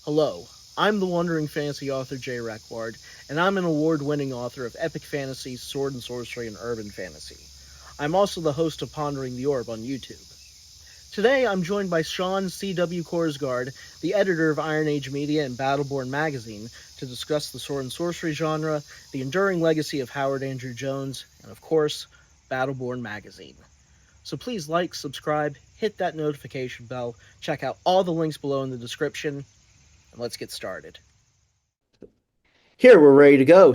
Hello, I'm the wandering fantasy author Jay Reckward, and I'm an award-winning author of epic fantasy, sword and sorcery, and urban fantasy. I'm also the host of Pondering the Orb on YouTube. Today, I'm joined by Sean CW Korsgaard, the editor of Iron Age Media and Battleborn magazine, to discuss the sword and sorcery genre, the enduring legacy of Howard Andrew Jones, and of course, Battleborn magazine. So please like, subscribe, hit that notification bell, check out all the links below in the description, and let's get started. Here, we're ready to go.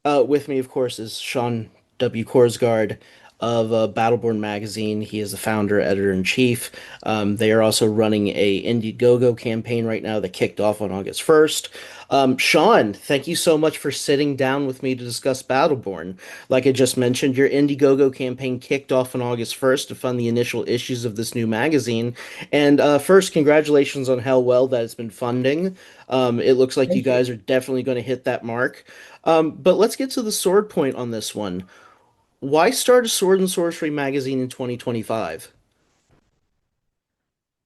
With me, of course, is Sean W. Korsgaard of Battleborn magazine. He is the founder, editor in chief. They are also running a Indiegogo campaign right now that kicked off on August 1st. Sean, thank you so much for sitting down with me to discuss Battleborn. Like I just mentioned, your Indiegogo campaign kicked off on August 1st to fund the initial issues of this new magazine. And first, congratulations on how well that has been funding. It looks like you Thank you. guys are definitely going to hit that mark. But let's get to the sword point on this one. Why start a sword and sorcery magazine in 2025?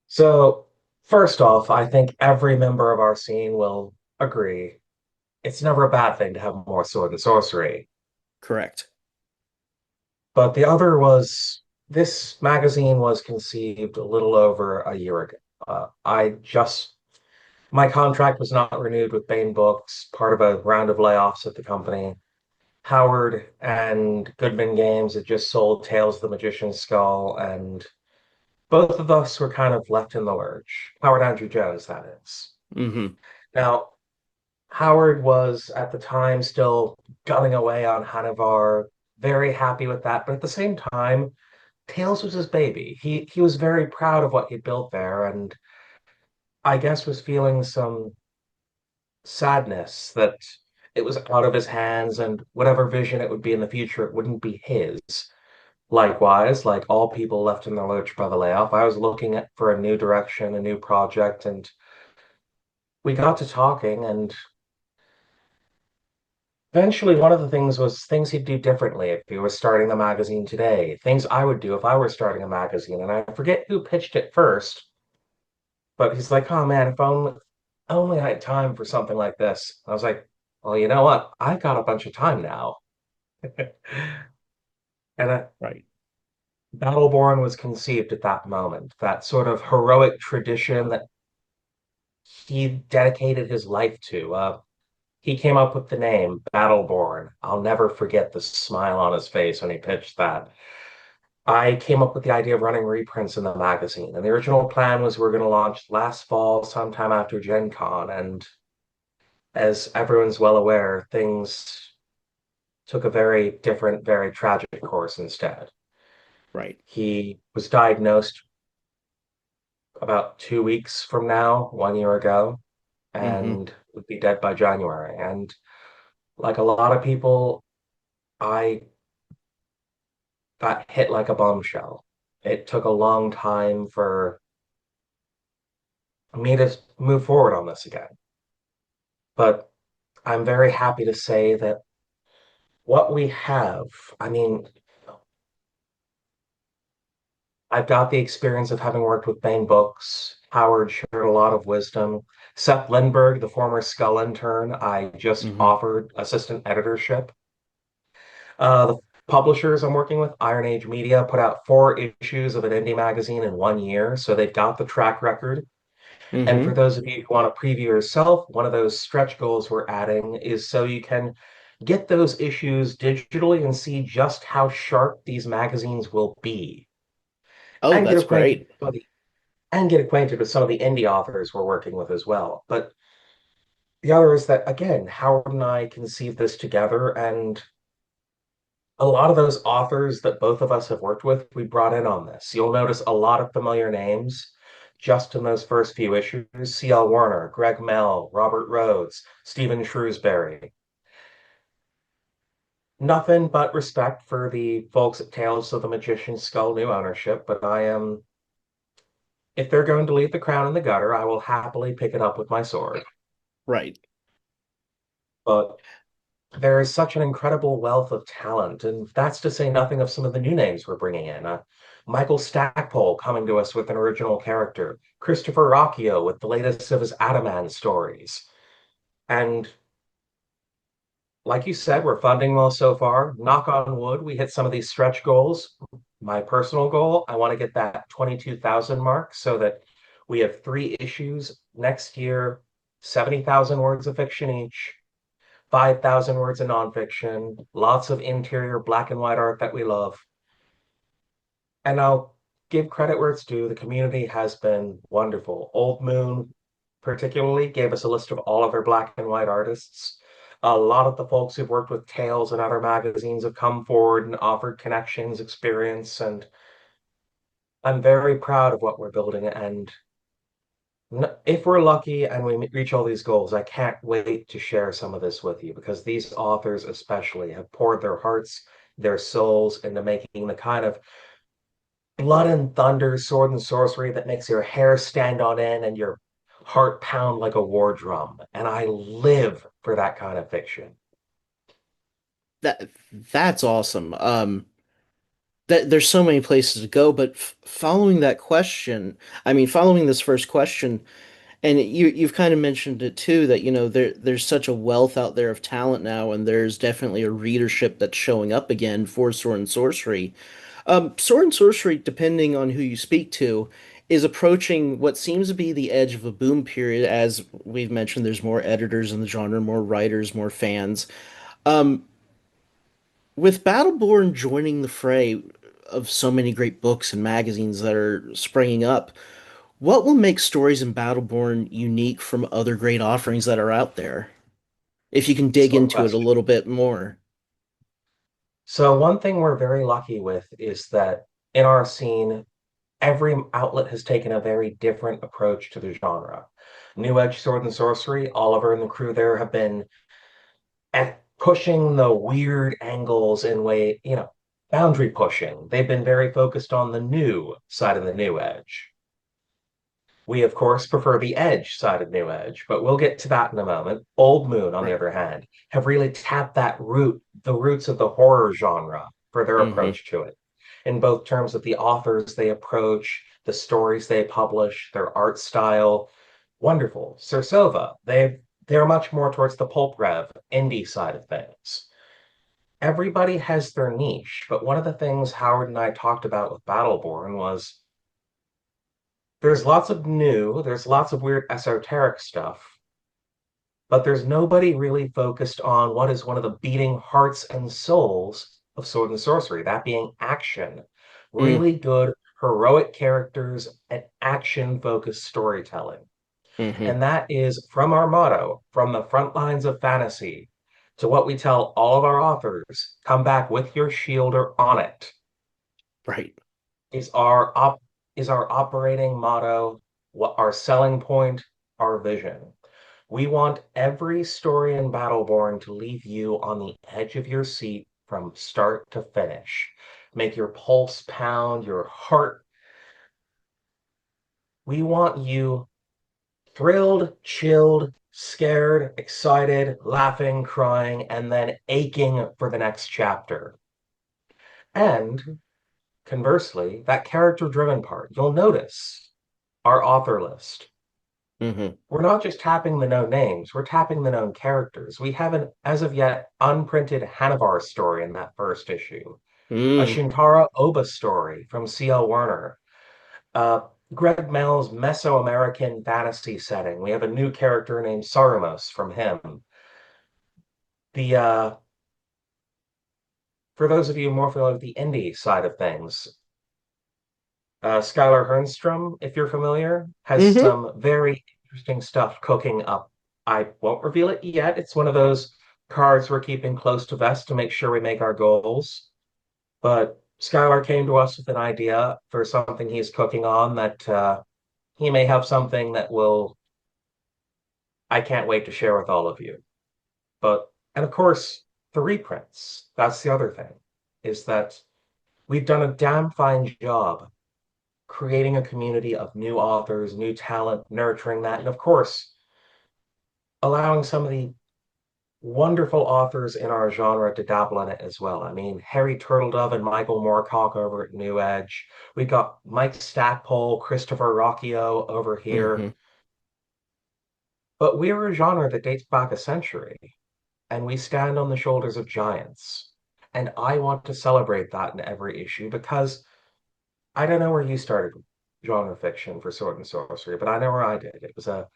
So, first off, I think every member of our scene will agree it's never a bad thing to have more sword and sorcery. Correct. But the other was this magazine was conceived a little over a year ago. My contract was not renewed with Bain Books, part of a round of layoffs at the company. Howard and Goodman Games had just sold Tales of the Magician's Skull, and both of us were kind of left in the lurch. Howard Andrew Jones, that is. Mm-hmm. Now, Howard was at the time still gunning away on Hanavar, very happy with that. But at the same time, Tales was his baby. He was very proud of what he built there, and I guess was feeling some sadness that it was out of his hands and whatever vision it would be in the future, it wouldn't be his. Likewise, like all people left in the lurch by the layoff, I was looking for a new direction, a new project, and we got to talking, and eventually, one of the things was things he'd do differently if he was starting the magazine today, things I would do if I were starting a magazine. And I forget who pitched it first, but he's like, oh man, if only I had time for something like this. I was like, well, you know what? I've got a bunch of time now. And Right. Battleborn was conceived at that moment, that sort of heroic tradition that he dedicated his life to. He came up with the name Battleborn. I'll never forget the smile on his face when he pitched that. I came up with the idea of running reprints in the magazine. And the original plan was we are going to launch last fall, sometime after Gen Con. And as everyone's well aware, things took a very different, very tragic course instead. Right. He was diagnosed about 2 weeks from now, 1 year ago, Mm-hmm. and would be dead by January. And like a lot of people, I got hit like a bombshell. It took a long time for me to move forward on this again. But I'm very happy to say that what we have, I mean, I've got the experience of having worked with Bain Books. Howard shared a lot of wisdom. Seth Lindbergh, the former Skull intern, I just Mm-hmm. offered assistant editorship. The publishers I'm working with, Iron Age Media, put out 4 issues of an indie magazine in 1 year. So they've got the track record. And for Mm-hmm. those of you who want to preview yourself, one of those stretch goals we're adding is so you can get those issues digitally and see just how sharp these magazines will be Oh, and get that's acquainted great. with some of the indie authors we're working with as well. But the other is that again, Howard and I conceived this together, and a lot of those authors that both of us have worked with, we brought in on this. You'll notice a lot of familiar names just in those first few issues. C.L. Warner, Greg Mell, Robert Rhodes, Stephen Shrewsbury. Nothing but respect for the folks at Tales of the Magician's Skull new ownership, but if they're going to leave the crown in the gutter, I will happily pick it up with my sword. Right. But there is such an incredible wealth of talent, and that's to say nothing of some of the new names we're bringing in. Michael Stackpole coming to us with an original character, Christopher Rocchio with the latest of his Ataman stories. And like you said, we're funding well so far. Knock on wood, we hit some of these stretch goals. My personal goal, I want to get that 22,000 mark so that we have 3 issues next year, 70,000 words of fiction each, 5,000 words of nonfiction, lots of interior black and white art that we love. And I'll give credit where it's due. The community has been wonderful. Old Moon, particularly, gave us a list of all of their black and white artists. A lot of the folks who've worked with Tales and other magazines have come forward and offered connections, experience, and I'm very proud of what we're building. And if we're lucky and we reach all these goals, I can't wait to share some of this with you because these authors, especially, have poured their hearts, their souls into making the kind of blood and thunder, sword and sorcery that makes your hair stand on end and your heart pound like a war drum. And I live for that kind of fiction. That that's awesome. There's so many places to go, but following that question, I mean, following this first question, and you've kind of mentioned it too, that there's such a wealth out there of talent now, and there's definitely a readership that's showing up again for Sword and Sorcery. Sword and Sorcery, depending on who you speak to, is approaching what seems to be the edge of a boom period. As we've mentioned, there's more editors in the genre, more writers, more fans. Um, with Battleborn joining the fray of so many great books and magazines that are springing up, what will make stories in Battleborn unique from other great offerings that are out there? If you can dig Excellent into it a question. little bit more. So, one thing we're very lucky with is that in our scene, every outlet has taken a very different approach to the genre. New Edge Sword and Sorcery, Oliver and the crew there have been at pushing the weird angles in way, boundary pushing. They've been very focused on the new side of the New Edge. We, of course, prefer the Edge side of New Edge, but we'll get to that in a moment. Old Moon, on the Right. other hand, have really tapped the roots of the horror genre for their Mm-hmm. approach to it, in both terms of the authors they approach, the stories they publish, their art style. Wonderful. Cersova, they're much more towards the pulp rev, indie side of things. Everybody has their niche, but one of the things Howard and I talked about with Battleborn was there's lots of weird esoteric stuff, but there's nobody really focused on what is one of the beating hearts and souls of Sword and Sorcery, that being action. Mm, Really good, heroic characters and action focused storytelling. mm-hmm. And that is from our motto, from the front lines of fantasy to what we tell all of our authors come back with your shielder on it Right. is our operating motto, what our selling point, our vision. We want every story in Battleborn to leave you on the edge of your seat from start to finish. Make your pulse pound, your heart. We want you thrilled, chilled, scared, excited, laughing, crying, and then aching for the next chapter. And conversely, that character driven part, you'll notice our author list. Mm-hmm. We're not just tapping the known names, we're tapping the known characters. We haven't, as of yet, unprinted Hanavar story in that first issue, a Mm, Shintara Oba story from C.L. Werner, uh, Greg Mel's Mesoamerican fantasy setting. We have a new character named Sarumos from him. The For those of you more familiar with the indie side of things, Skylar Hernstrom, if you're familiar, has mm-hmm. some very interesting stuff cooking up. I won't reveal it yet. It's one of those cards we're keeping close to vest to make sure we make our goals. But Skylar came to us with an idea for something he's cooking on that he may have something that I can't wait to share with all of you. And of course, the reprints. That's the other thing, is that we've done a damn fine job creating a community of new authors, new talent, nurturing that, and of course, allowing some of the wonderful authors in our genre to dabble in it as well. I mean, Harry Turtledove and Michael Moorcock over at New Edge. We got Mike Stackpole, Christopher Rocchio over here. Hmm. But we're a genre that dates back a century, and we stand on the shoulders of giants. And I want to celebrate that in every issue because I don't know where you started genre fiction for Sword and Sorcery, but I know where I did. It was a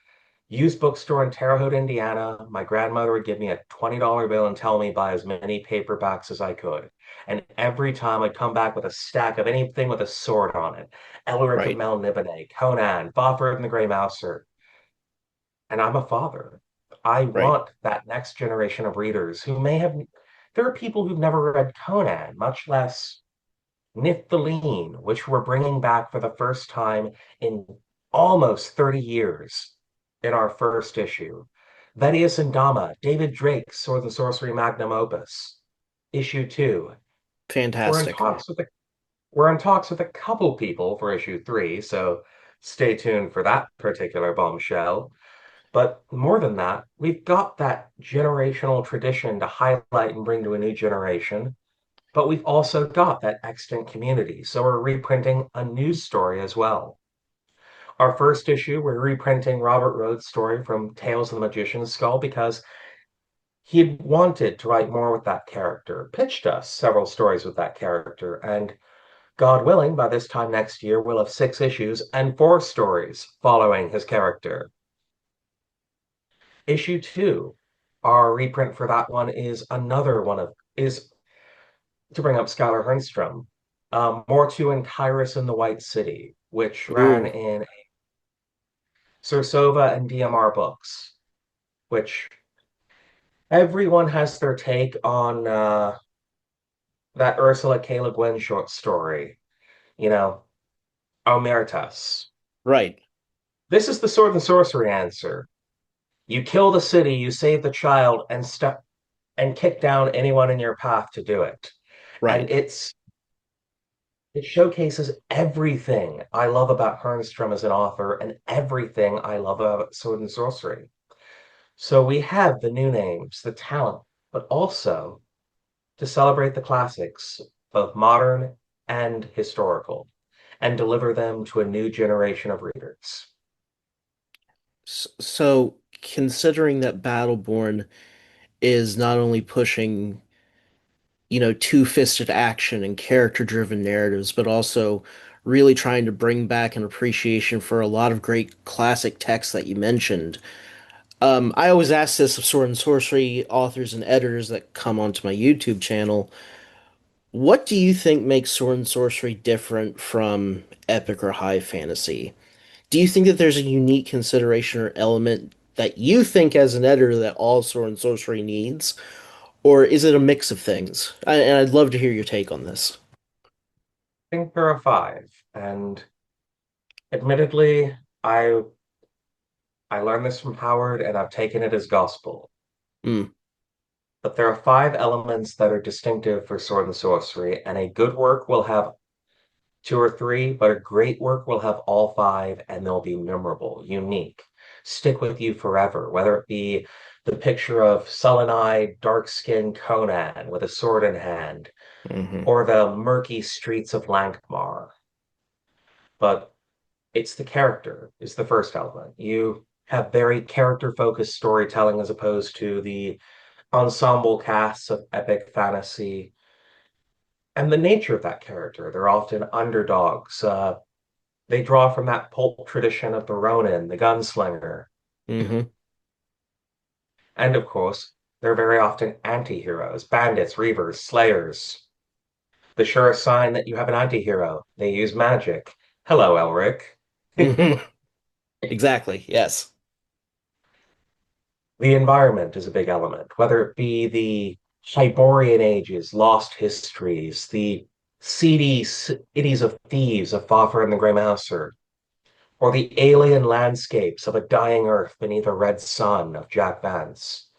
used bookstore in Terre Haute, Indiana. My grandmother would give me a $20 bill and tell me buy as many paperbacks as I could. And every time I'd come back with a stack of anything with a sword on it. Elric of Right, Melniboné, Conan, Fafhrd and the Grey Mouser. And I'm a father. I right. want that next generation of readers who may have, there are people who've never read Conan, much less Niftaleen, which we're bringing back for the first time in almost 30 years in our first issue. Vedius and Dama, David Drake's Sword and Sorcery Magnum Opus, issue 2. We're in Fantastic. talks with a we're in talks with a couple people for issue 3, so stay tuned for that particular bombshell. But more than that, we've got that generational tradition to highlight and bring to a new generation. But we've also got that extant community. So we're reprinting a news story as well. Our first issue, we're reprinting Robert Rhodes' story from Tales of the Magician's Skull because he had wanted to write more with that character, pitched us several stories with that character, and God willing, by this time next year, we'll have 6 issues and 4 stories following his character. Issue 2, our reprint for that one is another one of, is to bring up Skylar Hernstrom, more to in Kyrus in the White City, which ran Ooh, in Sursova and DMR books, which everyone has their take on that Ursula K. Le Guin short story, you know, Omertas. right, This is the sword and sorcery answer. You kill the city, you save the child, and step and kick down anyone in your path to do it. And right. it showcases everything I love about Hernstrom as an author and everything I love about Sword and Sorcery. So we have the new names, the talent, but also to celebrate the classics, both modern and historical, and deliver them to a new generation of readers. So, considering that Battleborn is not only pushing, two-fisted action and character-driven narratives, but also really trying to bring back an appreciation for a lot of great classic texts that you mentioned. I always ask this of Sword and Sorcery authors and editors that come onto my YouTube channel. What do you think makes Sword and Sorcery different from epic or high fantasy? Do you think that there's a unique consideration or element that you think as an editor that all Sword and Sorcery needs? Or is it a mix of things? And I'd love to hear your take on this. I think there are 5, and admittedly, I I learned this from Howard and I've taken it as gospel. Hmm. But there are 5 elements that are distinctive for Sword and Sorcery, and a good work will have 2 or 3, but a great work will have all 5 and they'll be memorable, unique, stick with you forever, whether it be the picture of sullen-eyed, dark-skinned Conan with a sword in hand, Hmm. or the murky streets of Lankmar. But it's the character is the first element. You have very character-focused storytelling as opposed to the ensemble casts of epic fantasy and the nature of that character. They're often underdogs. They draw from that pulp tradition of the Ronin, the gunslinger. Hmm. And of course, they're very often anti-heroes, bandits, reavers, slayers. The surest sign that you have an anti-hero, they use magic. Hello, Elric. Hmm. Exactly. Yes. The environment is a big element, whether it be the Hyborian ages, lost histories, the seedy cities of thieves of Fafhrd and the Grey Mouser, or the alien landscapes of a dying Earth beneath a red sun of Jack Vance.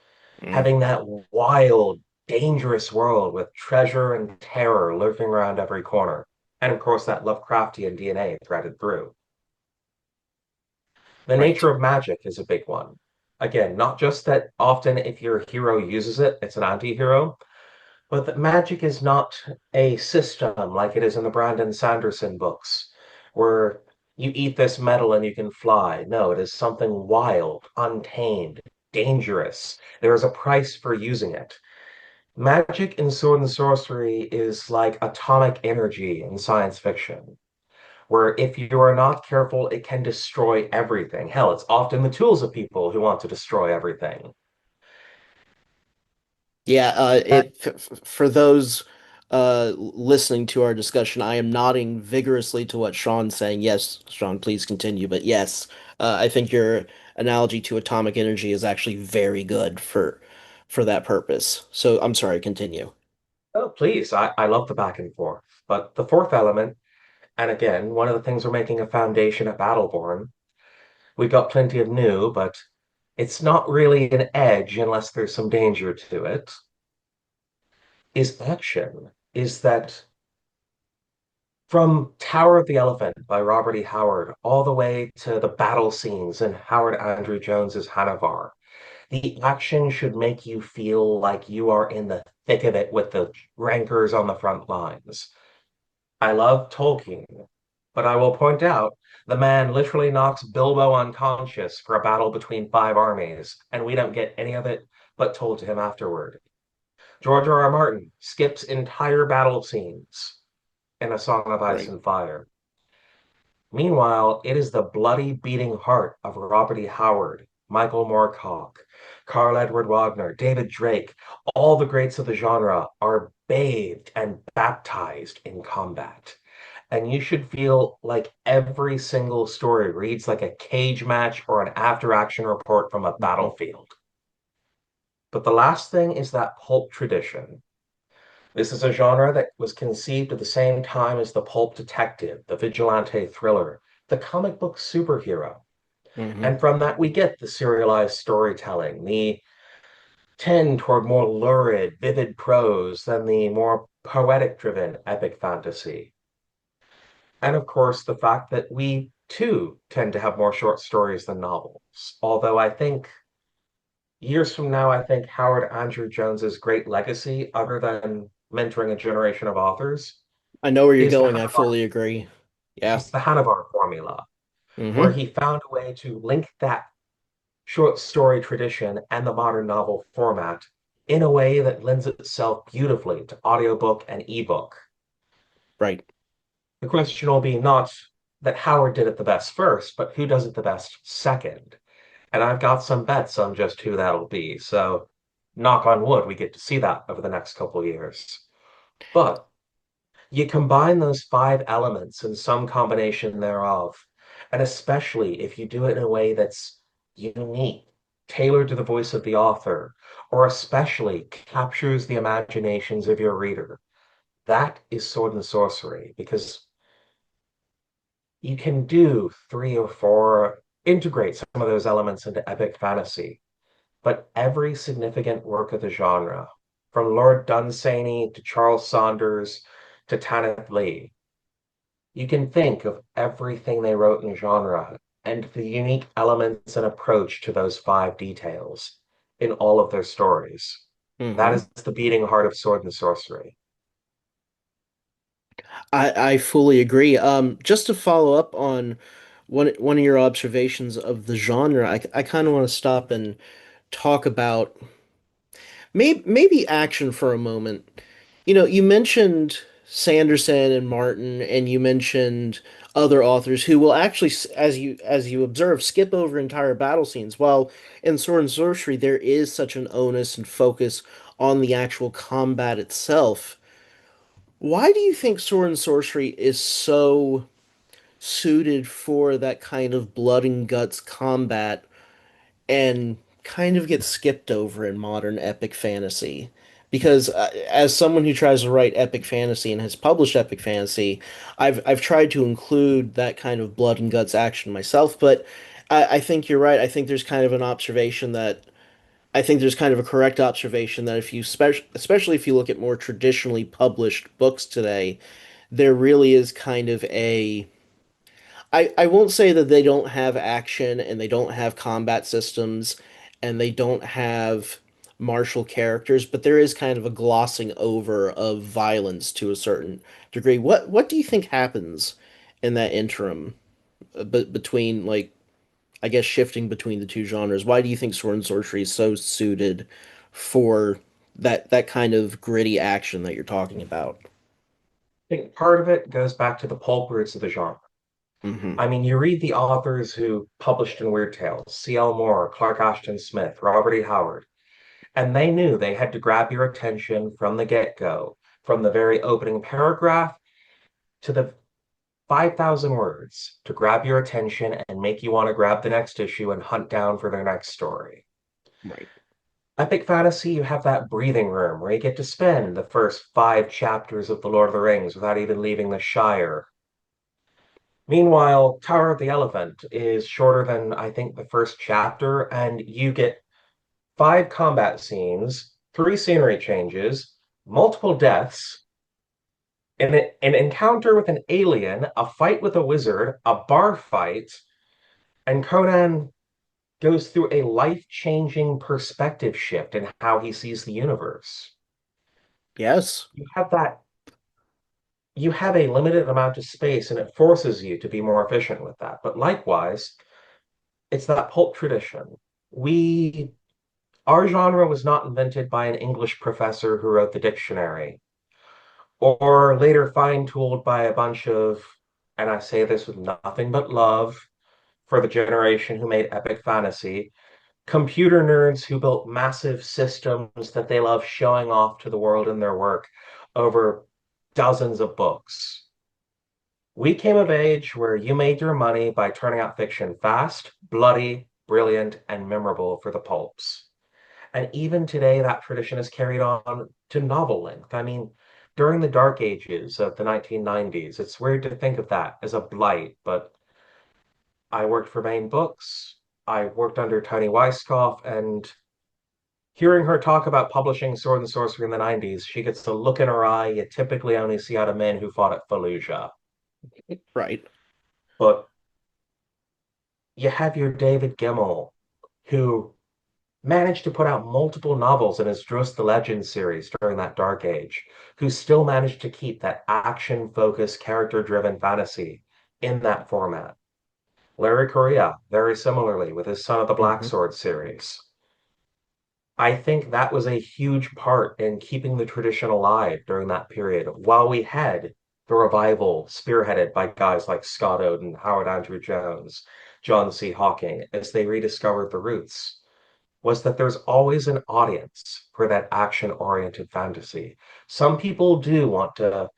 Mm. Having that wild, dangerous world with treasure and terror lurking around every corner. And of course, that Lovecraftian DNA threaded through. The Right. nature of magic is a big one. Again, not just that often if your hero uses it, it's an anti-hero, but that magic is not a system like it is in the Brandon Sanderson books, where you eat this metal and you can fly. No, it is something wild, untamed, dangerous. There is a price for using it. Magic in Sword and Sorcery is like atomic energy in science fiction, where if you are not careful, it can destroy everything. Hell, it's often the tools of people who want to destroy everything. Yeah, And for those listening to our discussion, I am nodding vigorously to what Sean's saying. Yes, Sean, please continue. But yes, I think your analogy to atomic energy is actually very good for that purpose. So I'm sorry, continue. oh, please, I love the back and forth. But the fourth element, and again, one of the things we're making a foundation at Battleborn, we've got plenty of new, but it's not really an edge unless there's some danger to it, is action. Is that from Tower of the Elephant by Robert E. Howard all the way to the battle scenes in Howard Andrew Jones's Hanavar, the action should make you feel like you are in the thick of it with the rankers on the front lines. I love Tolkien, but I will point out the man literally knocks Bilbo unconscious for a battle between five armies, and we don't get any of it but told to him afterward. George R. R. Martin skips entire battle scenes in A Song of Ice Right. and Fire. Meanwhile, it is the bloody beating heart of Robert E. Howard, Michael Moorcock, Carl Edward Wagner, David Drake. All the greats of the genre are bathed and baptized in combat. And you should feel like every single story reads like a cage match or an after action report from a Mhm. battlefield. But the last thing is that pulp tradition. This is a genre that was conceived at the same time as the pulp detective, the vigilante thriller, the comic book superhero. Hmm. And from that, we get the serialized storytelling, the tend toward more lurid, vivid prose than the more poetic driven epic fantasy. And of course, the fact that we too tend to have more short stories than novels. Although I think years from now, I think Howard Andrew Jones's great legacy, other than mentoring a generation of authors, I know where you're is the going. I Hanavar, fully agree. Yeah. is the Hanavar formula, where Hmm. he found a way to link that short story tradition and the modern novel format in a way that lends itself beautifully to audiobook and ebook. Right. The question will be not that Howard did it the best first, but who does it the best second. And I've got some bets on just who that'll be. So, knock on wood, we get to see that over the next couple of years. But you combine those five elements in some combination thereof, and especially if you do it in a way that's unique, tailored to the voice of the author, or especially captures the imaginations of your reader. That is Sword and Sorcery, because you can do three or four, integrate some of those elements into epic fantasy, but every significant work of the genre, from Lord Dunsany to Charles Saunders to Tanith Lee, you can think of everything they wrote in genre and the unique elements and approach to those five details in all of their stories. That Hmm. is the beating heart of Sword and Sorcery. I fully agree. Just to follow up on one of your observations of the genre, I kind of want to stop and talk about maybe action for a moment. You know, you mentioned Sanderson and Martin, and you mentioned other authors who will actually, as you observe, skip over entire battle scenes. While in Sword and Sorcery, there is such an onus and focus on the actual combat itself. Why do you think Sword and Sorcery is so suited for that kind of blood and guts combat and kind of gets skipped over in modern epic fantasy? Because as someone who tries to write epic fantasy and has published epic fantasy, I've tried to include that kind of blood and guts action myself, but I think you're right. I think there's kind of an observation that I think there's kind of a correct observation that if you especially if you look at more traditionally published books today, there really is kind of a I won't say that they don't have action and they don't have combat systems and they don't have martial characters, but there is kind of a glossing over of violence to a certain degree. What do you think happens in that interim between like I guess shifting between the two genres? Why do you think Sword and Sorcery is so suited for that kind of gritty action that you're talking about? I think part of it goes back to the pulp roots of the genre. Hmm. I mean, you read the authors who published in Weird Tales, C.L. Moore, Clark Ashton Smith, Robert E. Howard, and they knew they had to grab your attention from the get-go, from the very opening paragraph to the 5,000 words to grab your attention and make you want to grab the next issue and hunt down for their next story. Right. Epic fantasy, you have that breathing room where you get to spend the first 5 chapters of The Lord of the Rings without even leaving the Shire. Meanwhile, Tower of the Elephant is shorter than I think the first chapter, and you get 5 combat scenes, 3 scenery changes, multiple deaths, an encounter with an alien, a fight with a wizard, a bar fight, and Conan goes through a life-changing perspective shift in how he sees the universe. Yes. You have that, you have a limited amount of space and it forces you to be more efficient with that. But likewise, it's that pulp tradition. We, our genre was not invented by an English professor who wrote the dictionary, or later fine-tooled by a bunch of, and I say this with nothing but love for the generation who made epic fantasy, computer nerds who built massive systems that they love showing off to the world in their work over dozens of books. We came of age where you made your money by turning out fiction fast, bloody, brilliant, and memorable for the pulps. And even today, that tradition is carried on to novel length. I mean, during the dark ages of the 1990s, it's weird to think of that as a blight, but I worked for Main Books. I worked under Tony Weisskopf, and hearing her talk about publishing Sword and Sorcery in the 90s, she gets the look in her eye you typically only see out of men who fought at Fallujah. Right. But you have your David Gemmell, who managed to put out multiple novels in his Dros the Legend series during that dark age, who still managed to keep that action-focused, character-driven fantasy in that format. Larry Correia, very similarly, with his Son of the Black Hmm. Sword series. I think that was a huge part in keeping the tradition alive during that period, while we had the revival spearheaded by guys like Scott Oden, Howard Andrew Jones, John C. Hawking, as they rediscovered the roots, was that there's always an audience for that action-oriented fantasy. Some people do want to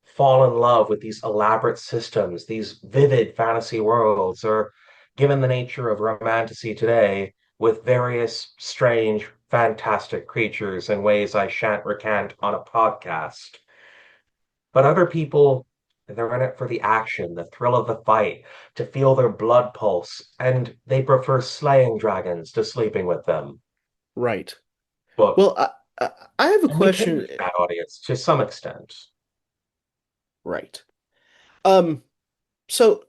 fall in love with these elaborate systems, these vivid fantasy worlds, or given the nature of romantasy today, with various strange, fantastic creatures in ways I shan't recant on a podcast. But other people, they're in it for the action, the thrill of the fight, to feel their blood pulse, and they prefer slaying dragons to sleeping with them. Right. But Well, I have a and we cater question. to that audience to some extent. Right. Um, so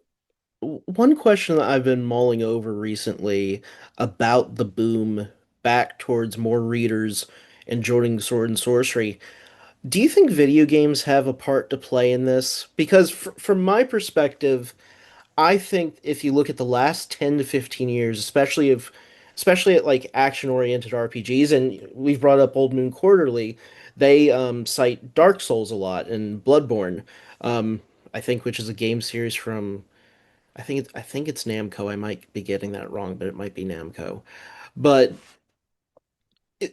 one question that I've been mulling over recently about the boom back towards more readers enjoying Sword and Sorcery. Do you think video games have a part to play in this? Because from my perspective, I think if you look at the last 10 to 15 years, especially at like action-oriented RPGs, and we've brought up Old Moon Quarterly, they cite Dark Souls a lot and Bloodborne, um, I think, which is a game series from I think it's Namco. I might be getting that wrong, but it might be Namco. But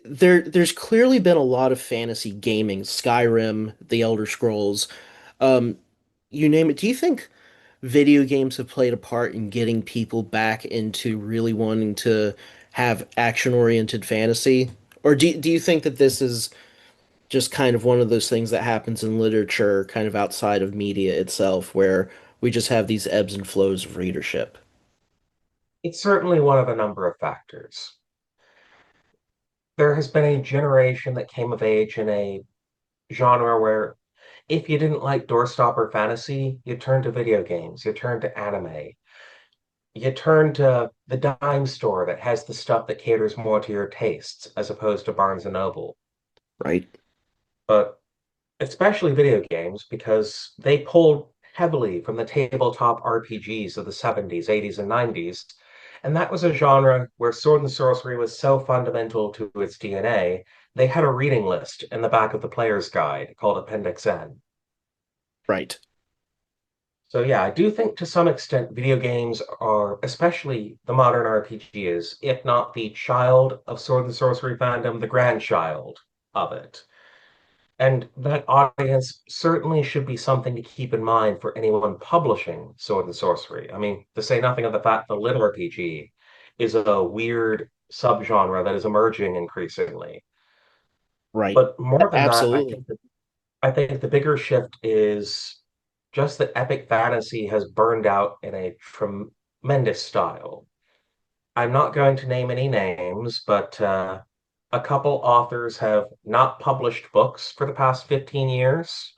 there's clearly been a lot of fantasy gaming, Skyrim, The Elder Scrolls, um, you name it. Do you think video games have played a part in getting people back into really wanting to have action-oriented fantasy? Or do you think that this is just kind of one of those things that happens in literature, kind of outside of media itself, where we just have these ebbs and flows of readership? It's certainly one of a number of factors. There has been a generation that came of age in a genre where if you didn't like doorstopper fantasy, you turned to video games, you turned to anime. you turn to the dime store that has the stuff that caters more to your tastes as opposed to Barnes and Noble. Right. But especially video games because they pulled heavily from the tabletop RPGs of the 70s, 80s, and 90s. And that was a genre where sword and sorcery was so fundamental to its DNA, they had a reading list in the back of the player's guide called Appendix N. Right. So yeah, I do think to some extent video games are, especially the modern RPG is, if not the child of sword and sorcery fandom, the grandchild of it. And that audience certainly should be something to keep in mind for anyone publishing sword and sorcery. I mean, to say nothing of the fact the lit RPG is a weird subgenre that is emerging increasingly. Right. But more than that, Absolutely. I think the bigger shift is just that epic fantasy has burned out in a tremendous style. I'm not going to name any names, but a couple authors have not published books for the past 15 years.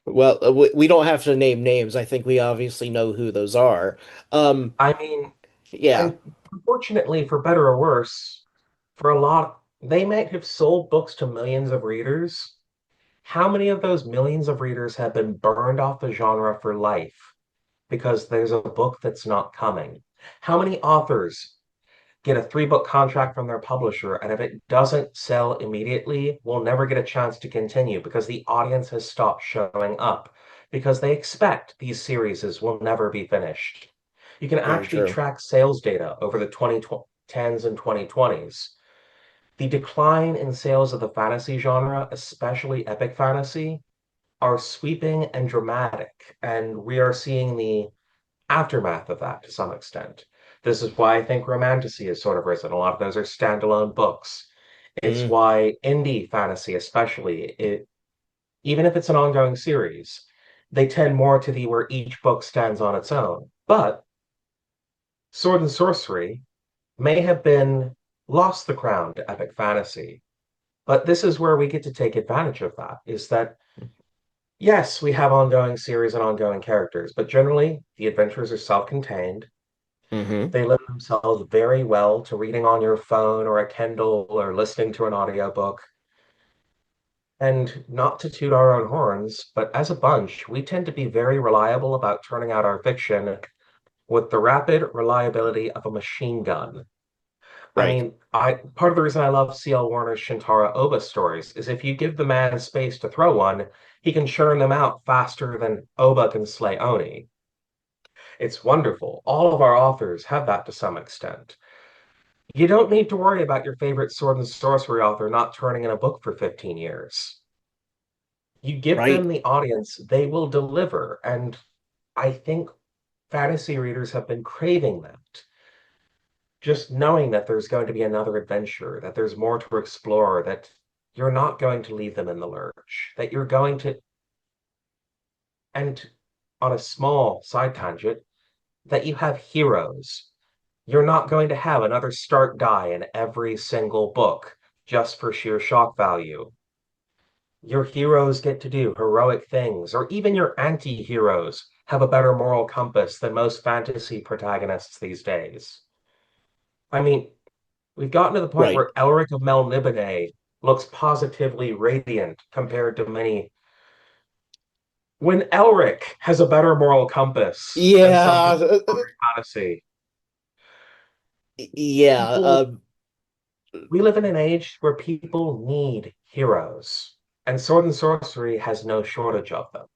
Well, we don't have to name names. I think we obviously know who those are. Um, I mean, yeah, and unfortunately, for better or worse, for a lot, they might have sold books to millions of readers. How many of those millions of readers have been burned off the genre for life because there's a book that's not coming? How many authors get a three-book contract from their publisher, and if it doesn't sell immediately, will never get a chance to continue because the audience has stopped showing up because they expect these series will never be finished. You can very actually true. track sales data over the 2010s and 2020s. The decline in sales of the fantasy genre, especially epic fantasy, are sweeping and dramatic, and we are seeing the aftermath of that to some extent. This is why I think romantasy has sort of risen. A lot of those are standalone books. It's Mm, why indie fantasy, especially, even if it's an ongoing series, they tend more to the where each book stands on its own. But Sword and Sorcery may have been lost the crown to epic fantasy. But this is where we get to take advantage of that, is that yes, we have ongoing series and ongoing characters, but generally the adventures are self-contained. hmm. They lend themselves very well to reading on your phone or a Kindle or listening to an audiobook. And not to toot our own horns, but as a bunch, we tend to be very reliable about turning out our fiction with the rapid reliability of a machine gun. I Right. mean, I part of the reason I love C.L. Warner's Shintaro Oba stories is if you give the man space to throw one, he can churn them out faster than Oba can slay Oni. It's wonderful. All of our authors have that to some extent. You don't need to worry about your favorite sword and sorcery author not turning in a book for 15 years. You give Right. them the audience, they will deliver. And I think fantasy readers have been craving that. Just knowing that there's going to be another adventure, that there's more to explore, that you're not going to leave them in the lurch, that you're going to, and on a small side tangent, that you have heroes. You're not going to have another start die in every single book just for sheer shock value. Your heroes get to do heroic things, or even your anti heroes have a better moral compass than most fantasy protagonists these days. I mean, we've gotten to the point Right. where Elric of Melniboné looks positively radiant compared to many. When Elric has a better moral compass than some Yeah. people in modern fantasy, Yeah. people we live in an age where people need heroes, and sword and sorcery has no shortage of them.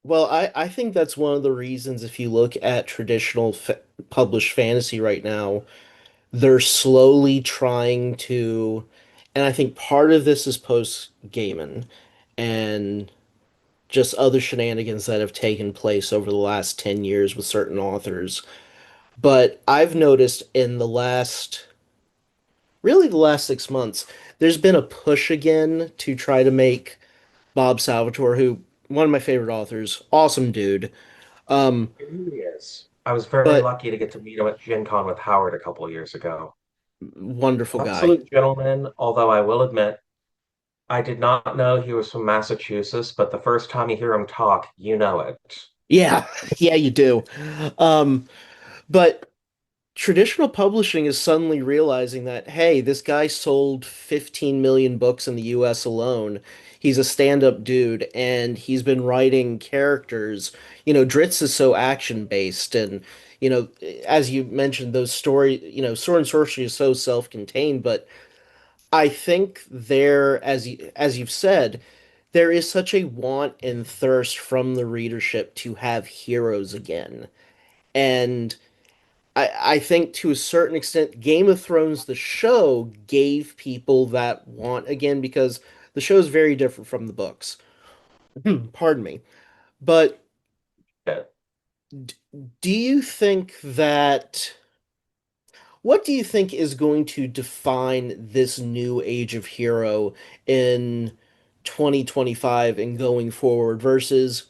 Well, I think that's one of the reasons if you look at traditional fa published fantasy right now, they're slowly trying to, and I think part of this is post-Gaiman and just other shenanigans that have taken place over the last 10 years with certain authors. But I've noticed in really the last 6 months, there's been a push again to try to make Bob Salvatore, who one of my favorite authors, awesome dude, um, It really is. I was very but lucky to get to meet him at Gen Con with Howard a couple of years ago. wonderful guy. Absolute gentleman, although I will admit, I did not know he was from Massachusetts, but the first time you hear him talk, you know it. Yeah, yeah, you do. Um, But traditional publishing is suddenly realizing that, hey, this guy sold 15 million books in the US alone. He's a stand-up dude, and he's been writing characters. Dritz is so action-based, and, as you mentioned, those Sword and Sorcery is so self-contained, but I think as you've said, there is such a want and thirst from the readership to have heroes again. And I think to a certain extent, Game of Thrones, the show, gave people that want again because the show is very different from the books. Pardon me. But Yeah. d- do you think that what do you think is going to define this new age of hero in 2025 and going forward versus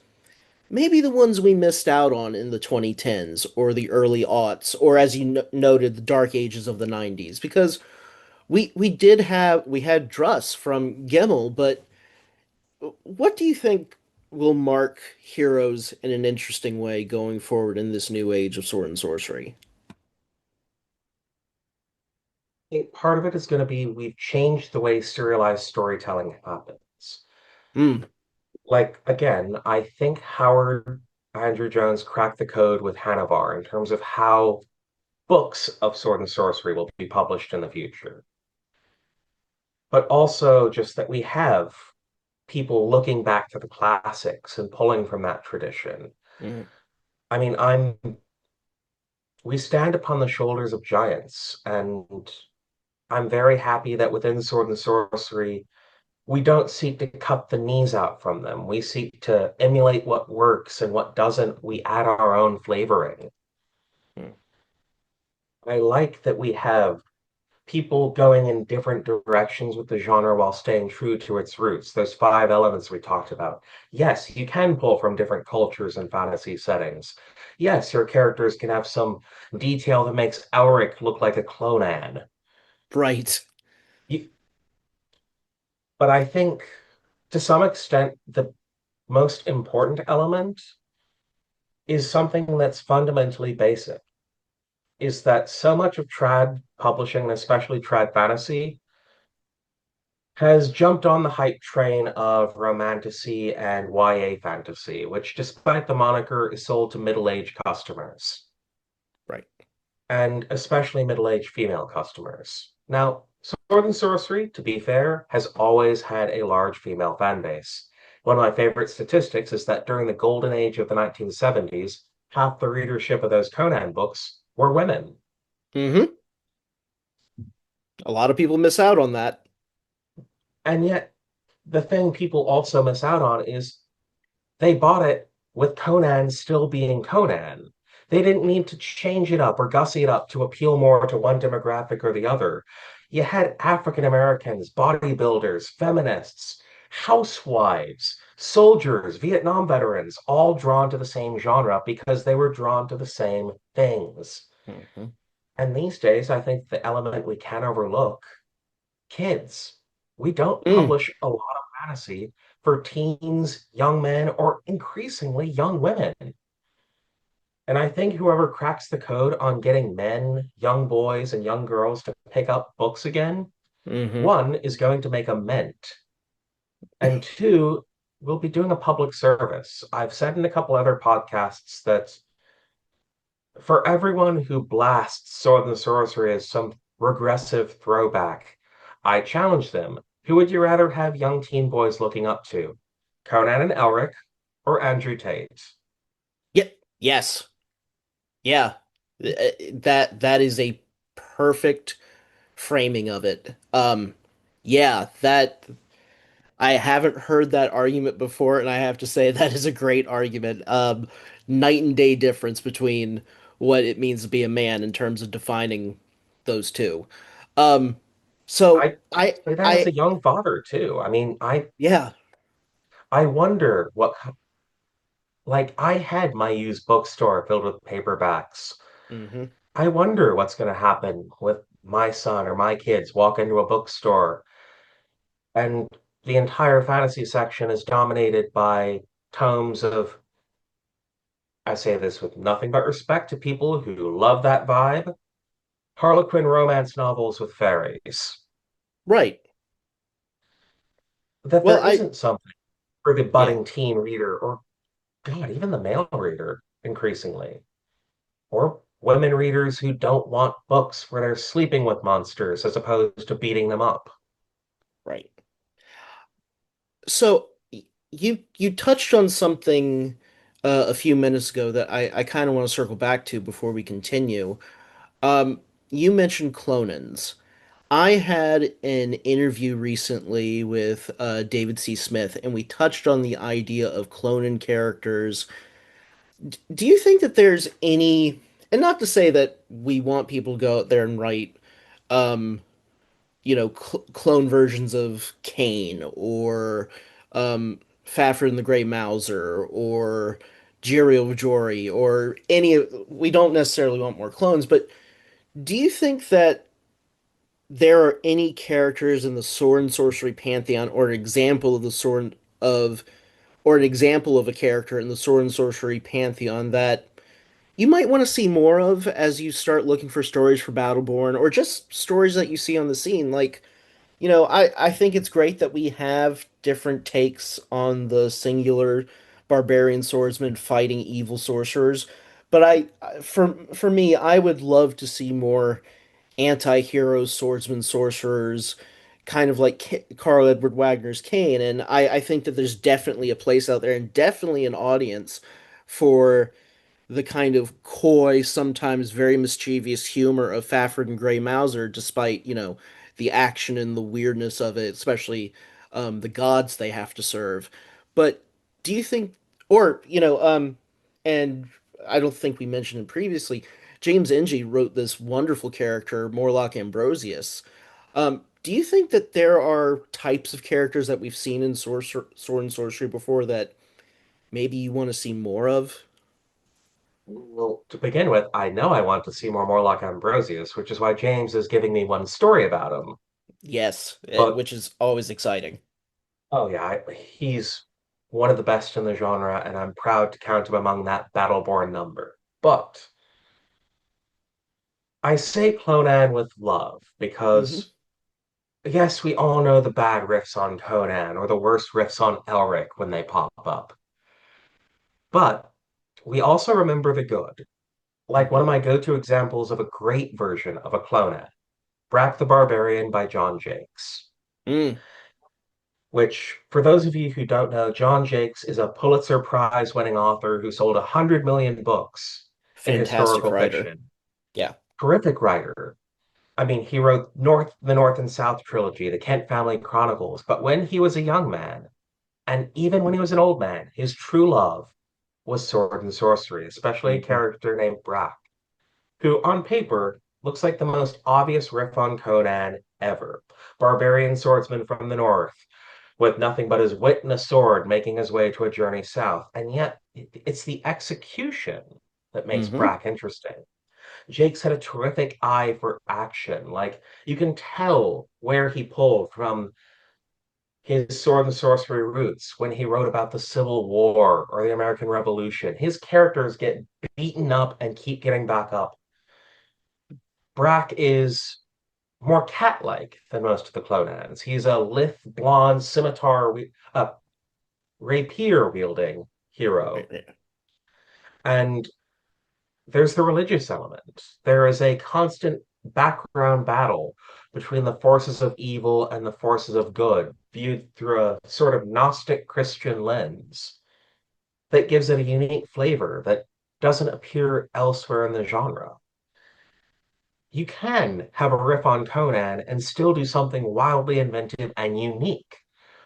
maybe the ones we missed out on in the 2010s or the early aughts, or as you noted, the dark ages of the 90s? Because we had Druss from Gemmel, but what do you think will mark heroes in an interesting way going forward in this new age of sword and sorcery? I think part of it is going to be we've changed the way serialized storytelling happens. Hmm. Like, again, I think Howard Andrew Jones cracked the code with Hanavar in terms of how books of Sword and Sorcery will be published in the future. But also just that we have people looking back to the classics and pulling from that tradition. Hmm. I mean, we stand upon the shoulders of giants, and I'm very happy that within Sword and Sorcery, we don't seek to cut the knees out from them. We seek to emulate what works, and what doesn't, we add our own flavoring. I like that we have people going in different directions with the genre while staying true to its roots. Those five elements we talked about. Yes, you can pull from different cultures and fantasy settings. Yes, your characters can have some detail that makes Elric look like a Clonan. Right. You, but I think to some extent, the most important element is something that's fundamentally basic, is that so much of trad publishing, and especially trad fantasy, has jumped on the hype train of romantasy and YA fantasy, which, despite the moniker, is sold to middle-aged customers, Right. and especially middle-aged female customers. Now, Sword and Sorcery, to be fair, has always had a large female fan base. One of my favorite statistics is that during the golden age of the 1970s, half the readership of those Conan books were women. Hmm. A lot of people miss out on that. And yet, the thing people also miss out on is they bought it with Conan still being Conan. They didn't need to change it up or gussy it up to appeal more to one demographic or the other. You had African Americans, bodybuilders, feminists, housewives, soldiers, Vietnam veterans, all drawn to the same genre because they were drawn to the same things. Hmm. And these days, I think the element we can overlook, kids. We don't Mm. publish a lot of fantasy for teens, young men, or increasingly young women. And I think whoever cracks the code on getting men, young boys, and young girls to pick up books again, Hmm. one, is going to make a mint, and two, will be doing a public service. I've said in a couple other podcasts that for everyone who blasts Sword and Sorcery as some regressive throwback, I challenge them. Who would you rather have young teen boys looking up to? Conan and Elric or Andrew Tate? Yep. Yes. Yeah. That is a perfect framing of it. Yeah, that I haven't heard that argument before, and I have to say that is a great argument. Night and day difference between what it means to be a man in terms of defining those two. Um, so I say that as a young father too. I mean, yeah. I wonder what like I had my used bookstore filled with paperbacks. Hmm. I wonder what's going to happen with my son or my kids walk into a bookstore and the entire fantasy section is dominated by tomes of I say this with nothing but respect to people who love that vibe. Harlequin romance novels with fairies. Right. That Well, there isn't something for the yeah, budding teen reader, or God, even the male reader, increasingly, or women readers who don't want books where they're sleeping with monsters as opposed to beating them up. right. So you touched on something a few minutes ago that I kind of want to circle back to before we continue. You mentioned clonins. I had an interview recently with David C. Smith, and we touched on the idea of cloning characters. Do you think that there's any, and not to say that we want people to go out there and write, um, clone versions of Kane or Fafhrd and the Grey Mouser or Jirio Vajori or any of, we don't necessarily want more clones, but do you think that there are any characters in the Sword and Sorcery pantheon or an example of the sword of or an example of a character in the Sword and Sorcery pantheon that you might want to see more of as you start looking for stories for Battleborn or just stories that you see on the scene? Like, I think it's great that we have different takes on the singular barbarian swordsman fighting evil sorcerers, but for me, I would love to see more anti-heroes, swordsmen, sorcerers, kind of like Carl Edward Wagner's Kane. And I think that there's definitely a place out there and definitely an audience for the kind of coy, sometimes very mischievous humor of Fafhrd and Grey Mouser, despite, the action and the weirdness of it, especially the gods they have to serve. But do you think, or, and I don't think we mentioned it previously, James Ng wrote this wonderful character, Morlock Ambrosius. Do you think that there are types of characters that we've seen in Sword and Sorcery before that maybe you want to see more of? Well, to begin with, I know I want to see more Morlock Ambrosius, which is why James is giving me one story about him. Yes, But which is always exciting. oh yeah, he's one of the best in the genre, and I'm proud to count him among that Battleborn number. But I say Clonan with love Hmm. because yes, we all know the bad riffs on Conan or the worst riffs on Elric when they pop up. But we also remember the good. Like one Hmm. of my go-to examples of a great version of a Clonan, Brak the Barbarian by John Jakes. Mm, Which, for those of you who don't know, John Jakes is a Pulitzer Prize winning author who sold 100 million books in fantastic historical writer. fiction. Yeah. Terrific writer. I mean, he wrote the North and South trilogy, the Kent Family Chronicles, but when he was a young man, and even when he was an old man, his true love was sword and sorcery, especially a Hmm. character named Brak, who on paper looks like the most obvious riff on Conan ever. Barbarian swordsman from the north, with nothing but his wit and a sword making his way to a journey south. And yet, it's the execution that makes Hmm. Brack interesting. Jake's had a terrific eye for action. Like, you can tell where he pulled from his sword and sorcery roots when he wrote about the Civil War or the American Revolution. His characters get beaten up and keep getting back up. Brack is more cat-like than most of the Clonans. He's a lithe, blonde, rapier wielding hero. And there's the religious element. There is a constant background battle between the forces of evil and the forces of good, viewed through a sort of Gnostic Christian lens that gives it a unique flavor that doesn't appear elsewhere in the genre. You can have a riff on Conan and still do something wildly inventive and unique.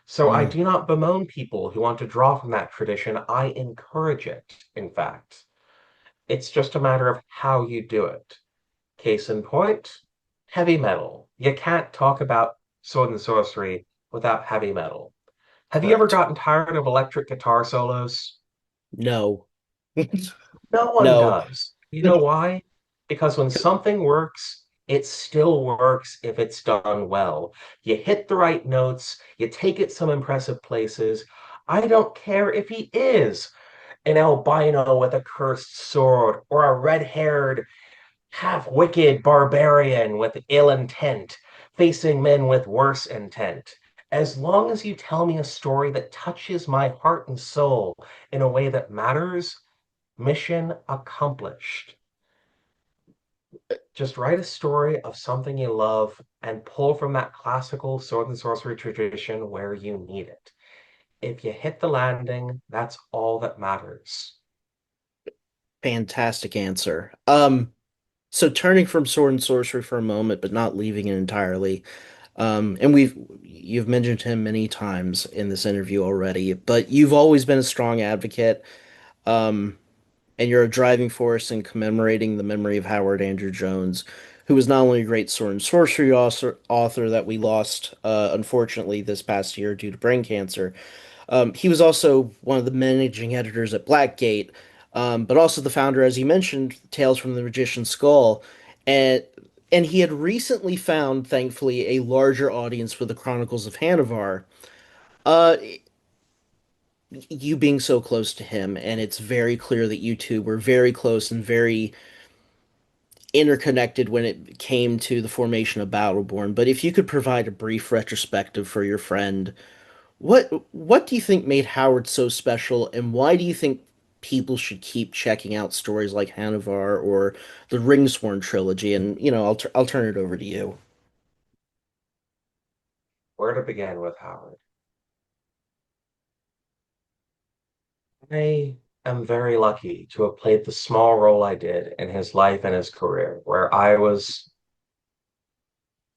So I Mm. do not bemoan people who want to draw from that tradition. I encourage it, in fact. It's just a matter of how you do it. Case in point, heavy metal. You can't talk about sword and sorcery without heavy metal. Have you ever Correct. gotten tired of electric guitar solos? No. No one No. does. You know why? Because when something works, it still works if it's done well. You hit the right notes, you take it some impressive places. I don't care if he is an albino with a cursed sword, or a red-haired, half-wicked barbarian with ill intent, facing men with worse intent. As long as you tell me a story that touches my heart and soul in a way that matters, mission accomplished. Just write a story of something you love and pull from that classical sword and sorcery tradition where you need it. If you hit the landing, that's all that matters. Fantastic answer. So turning from sword and sorcery for a moment, but not leaving it entirely. And you've mentioned him many times in this interview already, but you've always been a strong advocate. Um, and you're a driving force in commemorating the memory of Howard Andrew Jones, who was not only a great sword and sorcery author that we lost, unfortunately, this past year due to brain cancer. He was also one of the managing editors at Blackgate, but also the founder, as you mentioned, Tales from the Magician's Skull, and and he had recently found, thankfully, a larger audience for the Chronicles of Hanovar. Uh, you being so close to him, and it's very clear that you two were very close and very interconnected when it came to the formation of Battleborn. But if you could provide a brief retrospective for your friend, what do you think made Howard so special, and why do you think people should keep checking out stories like Hanovar or the Ringsworn trilogy? And I'll turn it over to you. Where to begin with Howard? I am very lucky to have played the small role I did in his life and his career, where I was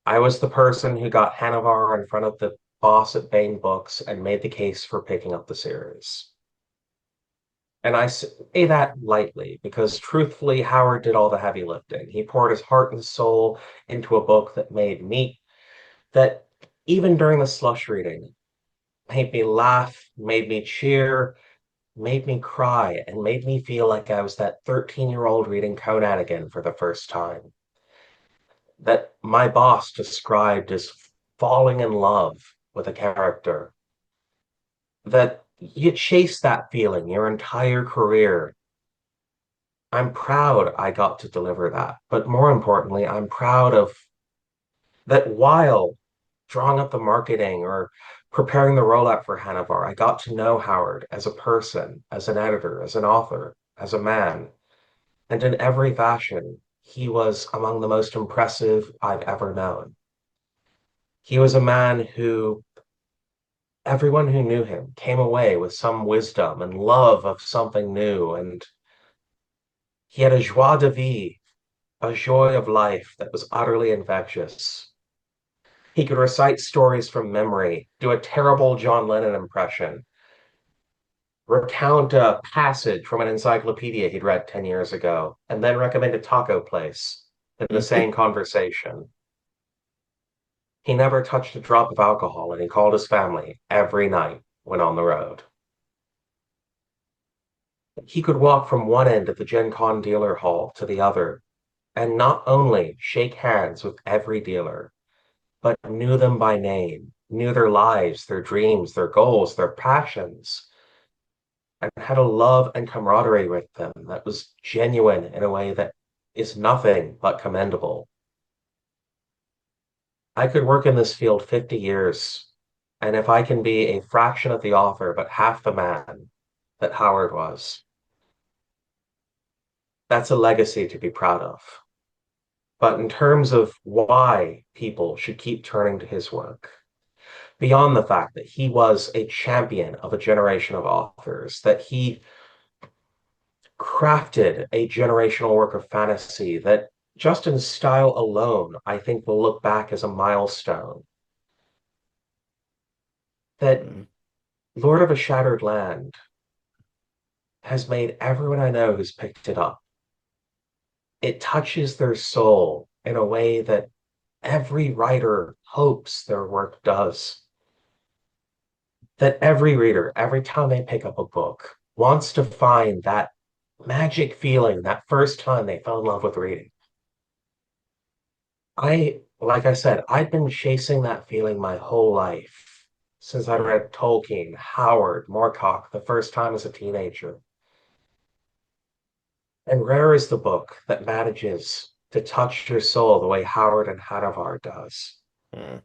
the person who got Hanover in front of the boss at Bain Books and made the case for picking up the series. And I say that lightly because truthfully, Howard did all the heavy lifting. He poured his heart and soul into a book that even during the slush reading, made me laugh, made me cheer, made me cry, and made me feel like I was that 13-year-old reading Conan again for the first time. That my boss described as falling in love with a character. That you chase that feeling your entire career. I'm proud I got to deliver that. But more importantly, I'm proud of that while drawing up the marketing or preparing the rollout for Hanover, I got to know Howard as a person, as an editor, as an author, as a man. And in every fashion, he was among the most impressive I've ever known. He was a man who everyone who knew him came away with some wisdom and love of something new. And he had a joie de vivre, a joy of life that was utterly infectious. He could recite stories from memory, do a terrible John Lennon impression, recount a passage from an encyclopedia he'd read 10 years ago, and then recommend a taco place in the same conversation. He never touched a drop of alcohol, and he called his family every night when on the road. He could walk from one end of the Gen Con dealer hall to the other, and not only shake hands with every dealer, but knew them by name, knew their lives, their dreams, their goals, their passions, and had a love and camaraderie with them that was genuine in a way that is nothing but commendable. I could work in this field 50 years, and if I can be a fraction of the author, but half the man that Howard was, that's a legacy to be proud of. But in terms of why people should keep turning to his work, beyond the fact that he was a champion of a generation of authors, that he crafted a generational work of fantasy that just in style alone, I think will look back as a milestone. That Lord of a Shattered Land has made everyone I know who's picked it up. It touches their soul in a way that every writer hopes their work does. That every reader, every time they pick up a book, wants to find that magic feeling that first time they fell in love with reading. Like I said, I've been chasing that feeling my whole life since I read Tolkien, Howard, Moorcock the first time as a teenager. And rare is the book that manages to touch your soul the way Howard and Hanavar does. Mm.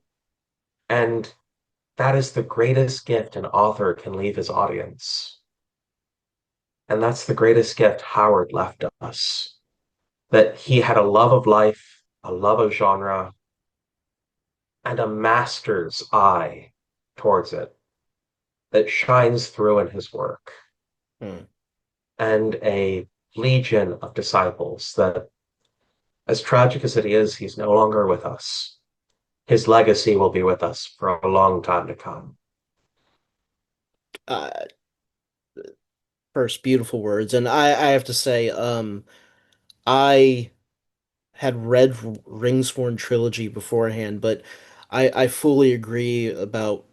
And that is the greatest gift an author can leave his audience. And that's the greatest gift Howard left us. That he had a love of life, a love of genre, and a master's eye towards it that shines through in his work, Mm. and a legion of disciples that, as tragic as it is, he's no longer with us. His legacy will be with us for a long time to come. Uh, First, beautiful words, and I have to say, I had read Ringsworn trilogy beforehand, but I fully agree about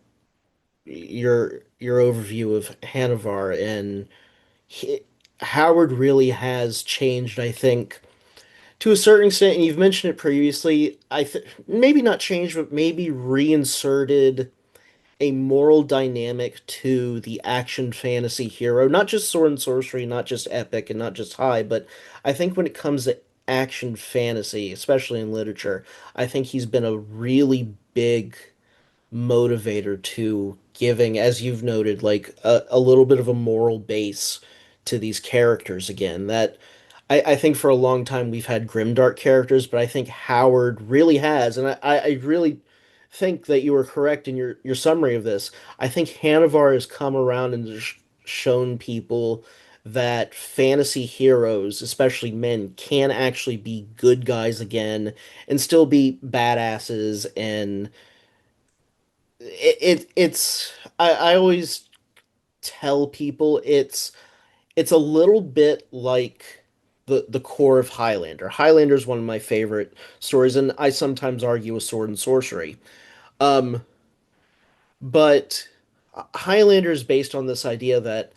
your overview of Hanavar, and he, Howard really has changed, I think, to a certain extent, and you've mentioned it previously. I th maybe not changed, but maybe reinserted a moral dynamic to the action fantasy hero, not just sword and sorcery, not just epic and not just high, but I think when it comes to action fantasy, especially in literature, I think he's been a really big motivator to giving, as you've noted, like a little bit of a moral base to these characters again. That I think for a long time we've had grimdark characters, but I think Howard really has, and I really think that you were correct in your summary of this. I think Hanavar has come around and shown people that fantasy heroes, especially men, can actually be good guys again and still be badasses. And it's I always tell people it's a little bit like the core of Highlander. Highlander is one of my favorite stories, and I sometimes argue with Sword and Sorcery. Um, but Highlander is based on this idea that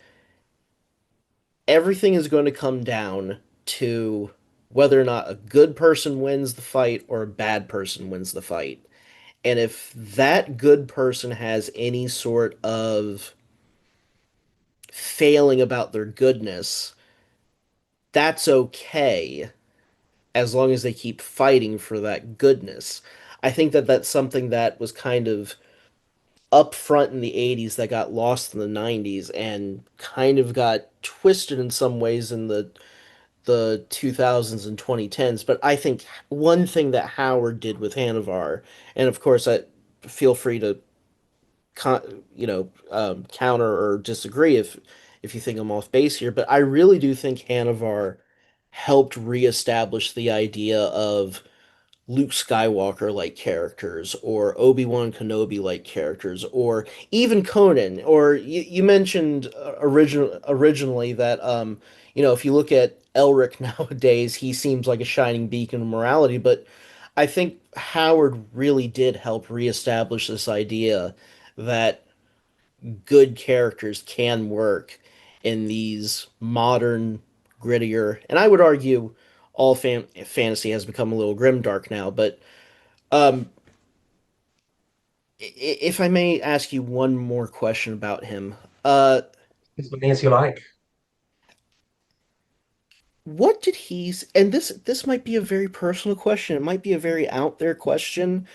everything is going to come down to whether or not a good person wins the fight or a bad person wins the fight. And if that good person has any sort of failing about their goodness, that's okay as long as they keep fighting for that goodness. I think that that's something that was kind of up front in the 80s that got lost in the 90s and kind of got twisted in some ways in the 2000s and 2010s. But I think one thing that Howard did with Hanavar, and of course I feel free to counter or disagree if you think I'm off base here, but I really do think Hanavar helped reestablish the idea of Luke Skywalker like characters or Obi-Wan Kenobi like characters or even Conan, or you mentioned originally that if you look at Elric nowadays, he seems like a shining beacon of morality, but I think Howard really did help reestablish this idea that good characters can work in these modern, grittier, and I would argue all fantasy has become a little grimdark now. But um, if I may ask you one more question about him, uh, As many as you like. what did and this might be a very personal question, it might be a very out there question,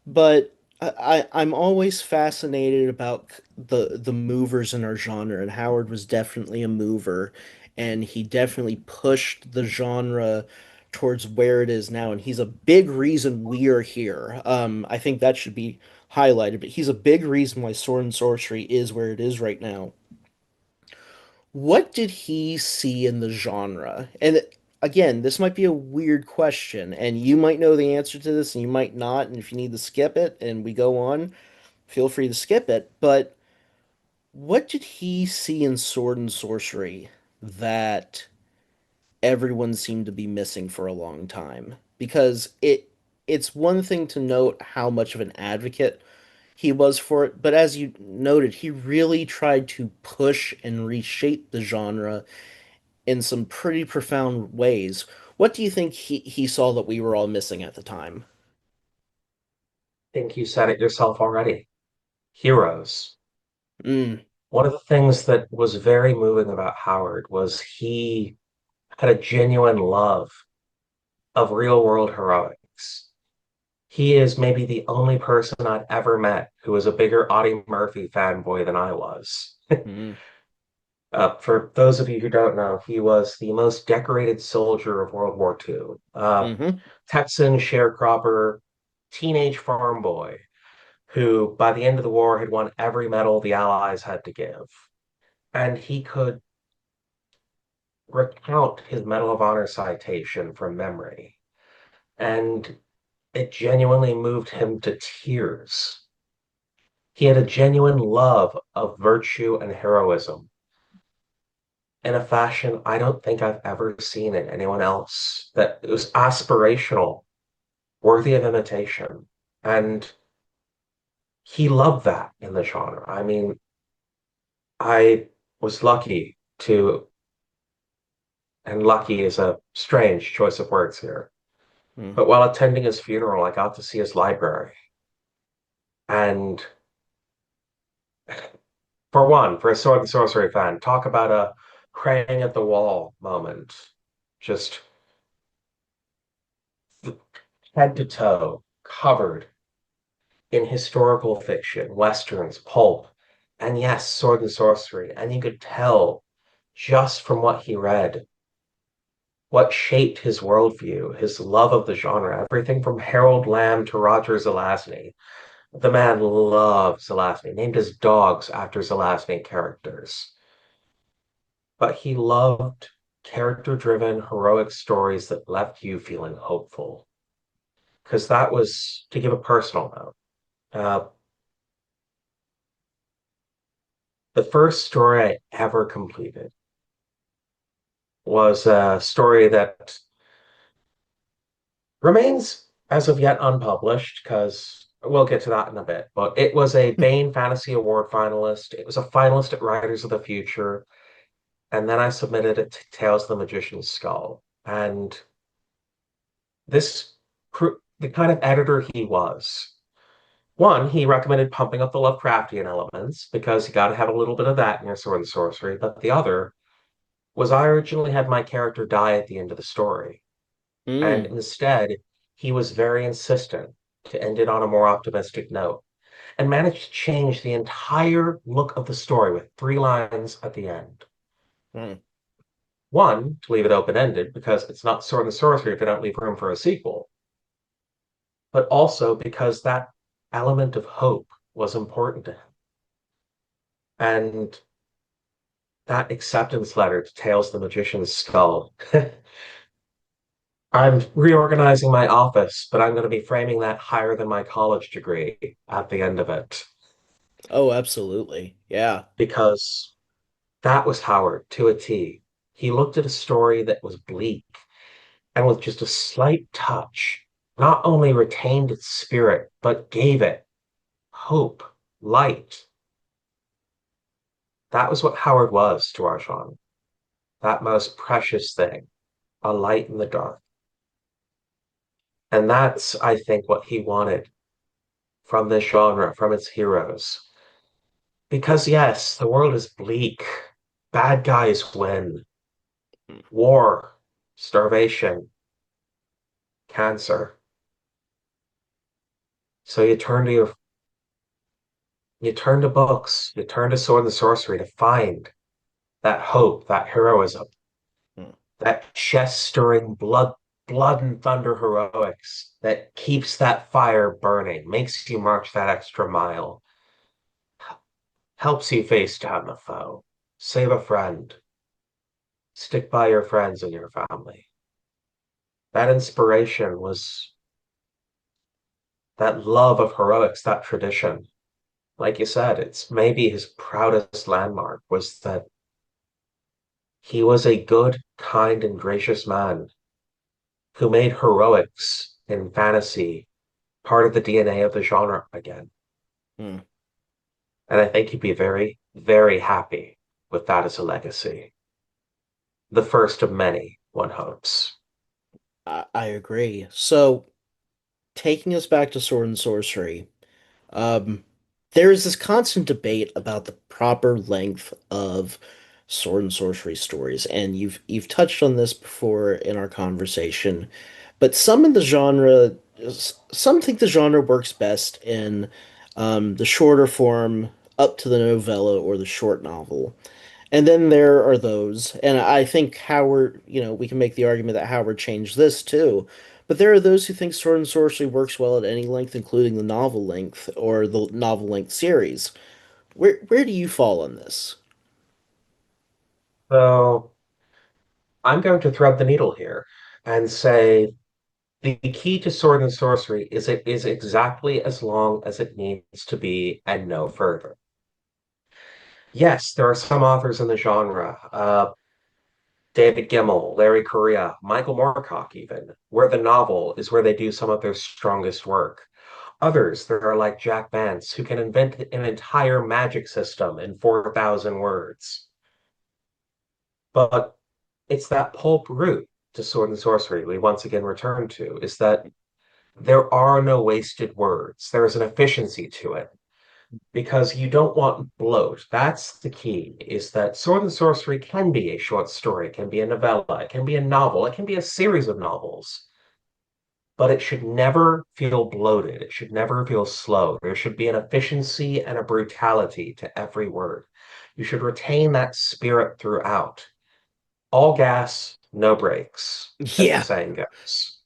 but I'm always fascinated about the movers in our genre, and Howard was definitely a mover, and he definitely pushed the genre towards where it is now, and he's a big reason we are here. I think that should be highlighted, but he's a big reason why Sword and Sorcery is where it is right now. What did he see in the genre? And again, this might be a weird question, and you might know the answer to this, and you might not. And if you need to skip it and we go on, feel free to skip it. But what did he see in Sword and Sorcery that everyone seemed to be missing for a long time? Because it's one thing to note how much of an advocate he was for it, but as you noted, he really tried to push and reshape the genre in some pretty profound ways. What do you think he saw that we were all missing at the time? I think you said it yourself already. Heroes. Mm, One of the things that was very moving about Howard was he had a genuine love of real world heroics. He is maybe the only person I've ever met who was a bigger Audie Murphy fanboy than I was. Mm-hmm. For those of you who don't know, he was the most decorated soldier of World War II. Mm-hmm. Texan sharecropper, teenage farm boy who, by the end of the war, had won every medal the Allies had to give. And he could recount his Medal of Honor citation from memory. And it genuinely moved him to tears. He had a genuine love of virtue and heroism in a fashion I don't think I've ever seen in anyone else. That it was aspirational, worthy of imitation. And he loved that in the genre. I mean, I was lucky to, and lucky is a strange choice of words here, Mm. but while attending his funeral, I got to see his library. And for one, for a Sword and Sorcery fan, talk about a praying at the wall moment. Just head to toe, covered in historical fiction, westerns, pulp, and yes, Sword and Sorcery. And you could tell just from what he read what shaped his worldview, his love of the genre, everything from Harold Lamb to Roger Zelazny. The man loved Zelazny, named his dogs after Zelazny characters. But he loved character-driven, heroic stories that left you feeling hopeful. Because that was, to give a personal note, the first story I ever completed was a story that remains as of yet unpublished because we'll get to that in a bit. But it was a Baen Fantasy Award finalist. It was a finalist at Writers of the Future. And then I submitted it to Tales of the Magician's Skull. And this, the kind of editor he was, one, he recommended pumping up the Lovecraftian elements because you got to have a little bit of that in your Sword and Sorcery. But the other was I originally had my character die at the end of the story. And Mm. instead, he was very insistent to end it on a more optimistic note and managed to change the entire look of the story with 3 lines at the end. Mm. One, to leave it open ended because it's not Sword and Sorcery if you don't leave room for a sequel, but also because that element of hope was important to him. And that acceptance letter to Tales the Magician's Skull. I'm reorganizing my office, but I'm going to be framing that higher than my college degree at the end of it Oh, absolutely. Yeah. because that was Howard to a T. He looked at a story that was bleak and with just a slight touch, not only retained its spirit, but gave it hope, light. That was what Howard was to our genre, that most precious thing, a light in the dark. And that's, I think, what he wanted from this genre, from its heroes. Because, yes, the world is bleak. Bad guys win. War, starvation, cancer. So you turn to books, you turn to Sword and Sorcery to find that hope, that heroism, Mm. that chest-stirring blood and thunder heroics that keeps that fire burning, makes you march that extra mile, helps you face down the foe, save a friend, stick by your friends and your family. That inspiration was that love of heroics, that tradition. Like you said, it's maybe his proudest landmark was that he was a good, kind, and gracious man who made heroics in fantasy part of the DNA of the genre again. Mm. And I think he'd be very, very happy with that as a legacy. The first of many, one hopes. I agree. So, taking us back to Sword and Sorcery, um, there is this constant debate about the proper length of sword and sorcery stories, and you've touched on this before in our conversation, but some think the genre works best in the shorter form up to the novella or the short novel. And then there are those, and I think Howard, we can make the argument that Howard changed this too. But there are those who think Sword and Sorcery works well at any length, including the novel length or the novel length series. Where do you fall on this? So I'm going to thread the needle here and say the key to Sword and Sorcery is it is exactly as long as it needs to be and no further. Yes, there are some authors in the genre, David Gemmell, Larry Correia, Michael Moorcock, even, where the novel is where they do some of their strongest work. Others, there are like Jack Vance, who can invent an entire magic system in 4,000 words. But it's that pulp root to Sword and Sorcery we once again return to, is that there are no wasted words. There is an efficiency to it because you don't want bloat. That's the key, is that Sword and Sorcery can be a short story, it can be a novella, it can be a novel, it can be a series of novels, but it should never feel bloated. It should never feel slow. There should be an efficiency and a brutality to every word. You should retain that spirit throughout. All gas, no brakes, as the Yeah. saying goes.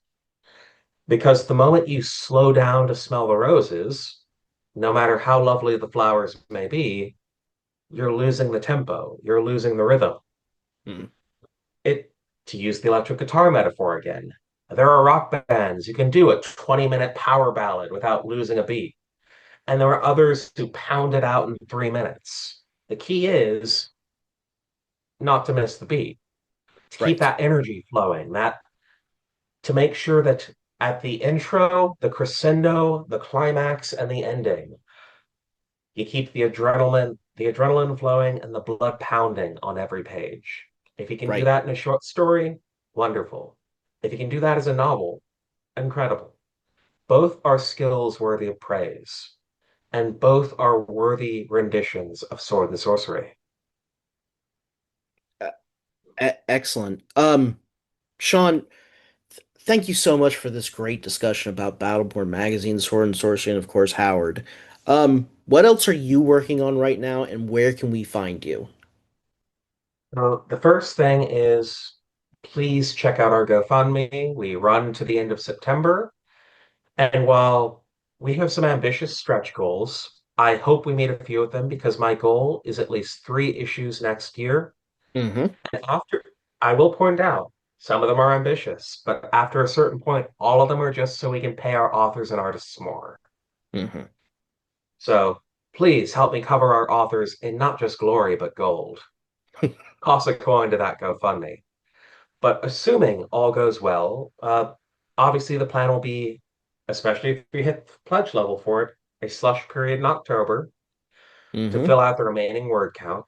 Because the moment you slow down to smell the roses, no matter how lovely the flowers may be, you're losing the tempo, you're losing the rhythm. Mm, It, to use the electric guitar metaphor again, there are rock bands you can do a 20-minute power ballad without losing a beat. And there are others who pound it out in 3 minutes. The key is not to miss the beat, to keep right. that energy flowing, that to make sure that at the intro, the crescendo, the climax, and the ending, you keep the adrenaline flowing and the blood pounding on every page. If you can do Right. that in a short story, wonderful. If you can do that as a novel, incredible. Both are skills worthy of praise, and both are worthy renditions of Sword and Sorcery. Excellent. Sean, thank you so much for this great discussion about Battleborn Magazine, Sword and Sorcery, and of course Howard. What else are you working on right now, and where can we find you? So the first thing is please check out our GoFundMe. We run to the end of September. And while we have some ambitious stretch goals, I hope we meet a few of them because my goal is at least 3 issues next year. Mm-hmm. And after, I will point out, some of them are ambitious, but after a certain point, all of them are just so we can pay our authors and artists more. Mm-hmm. So please help me cover our authors in not just glory, but gold. Toss a coin to that GoFundMe. But assuming all goes well, obviously the plan will be, especially if we hit pledge level for it, a slush period in October to Mm-hmm. fill out the remaining word count.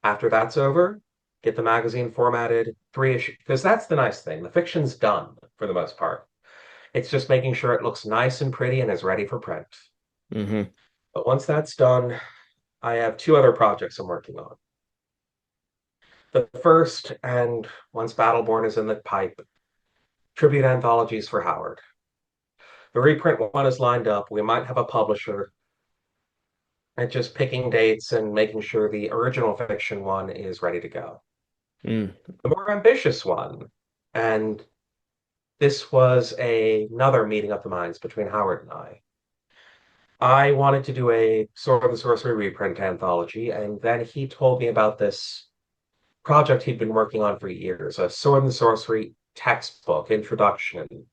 After that's over, get the magazine formatted, 3 issues, because that's the nice thing. The fiction's done for the most part. It's just making sure it looks nice and pretty and is ready for print. Mm-hmm. But once that's done, I have 2 other projects I'm working on. The first, and once Battleborn is in the pipe, tribute anthologies for Howard. The reprint one is lined up. We might have a publisher and just picking dates and making sure the original fiction one is ready to go. Mm. The more ambitious one, and this was another meeting of the minds between Howard and I wanted to do a Sword and Sorcery reprint anthology, and then he told me about this project he'd been working on for years, a Sword and Sorcery textbook introduction,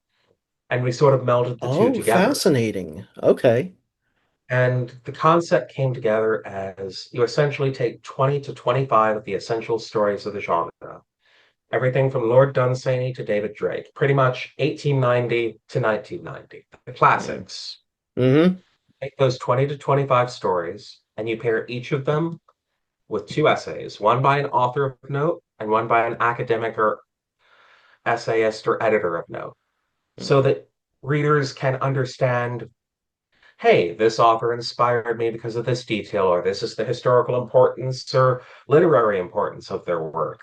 and we sort of melded the two Oh, together. fascinating. Okay. And the concept came together as you essentially take 20 to 25 of the essential stories of the genre, everything from Lord Dunsany to David Drake, pretty much 1890 to 1990, the Mm. classics. Mm-hmm. Take those 20 to 25 stories and you pair each of them with 2 essays, one by an author of note and one by an academic or essayist or editor of note, so Mm-hmm. that readers can understand hey, this author inspired me because of this detail, or this is the historical importance or literary importance of their work.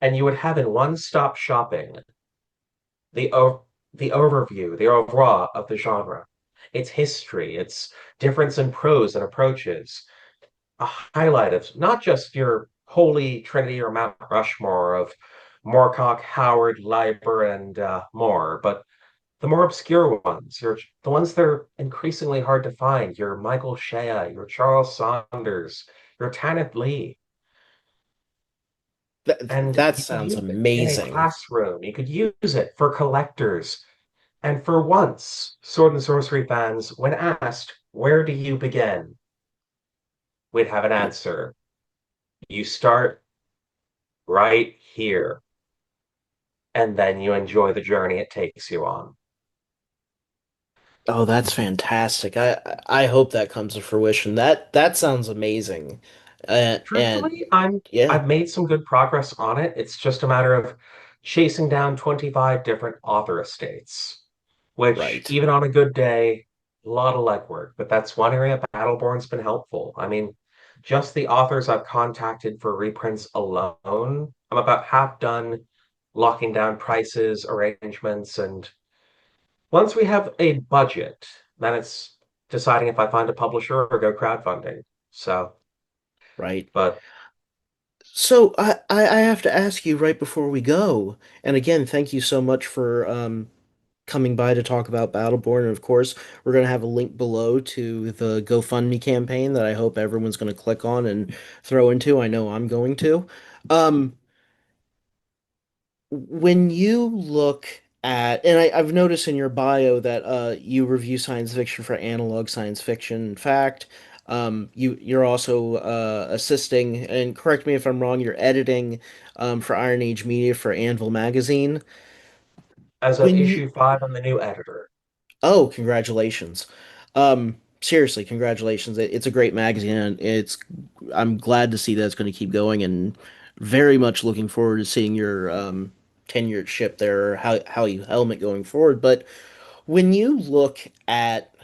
And you would have in one-stop shopping the the overview, the oeuvre of the genre, its history, its difference in prose and approaches, a highlight of not just your holy trinity or Mount Rushmore of Moorcock, Howard, Leiber, and more, but the more obscure ones, the ones that are increasingly hard to find, your Michael Shea, your Charles Saunders, your Tanith Lee. And That you could sounds use it in a amazing. classroom. You could use it for collectors. And for once, Sword and Sorcery fans, when asked, where do you begin? We'd have an answer. You start right here, and then you enjoy the journey it takes you on. Oh, that's fantastic. I hope that comes to fruition. That sounds amazing. And Truthfully, yeah, I've made some good progress on it. It's just a matter of chasing down 25 different author estates, which right. even on a good day, a lot of legwork. But that's one area Battleborn's been helpful. I mean, just the authors I've contacted for reprints alone, I'm about half done locking down prices, arrangements, and once we have a budget, then it's deciding if I find a publisher or go crowdfunding. So, Right. but So I have to ask you right before we go, and again, thank you so much for coming by to talk about Battleborn. And of course, we're going to have a link below to the GoFundMe campaign that I hope everyone's going to click on and throw into. I know I'm going to. Um, when you look at, and I've noticed in your bio that you review science fiction for Analog Science Fiction. In fact, you're also assisting, and correct me if I'm wrong, you're editing for Iron Age Media for Anvil Magazine. as of When you, issue 5, I'm the new editor. oh, congratulations. Seriously, congratulations. It's a great magazine, and I'm glad to see that it's going to keep going, and very much looking forward to seeing your tenured ship there, how you helm it going forward. But when you look at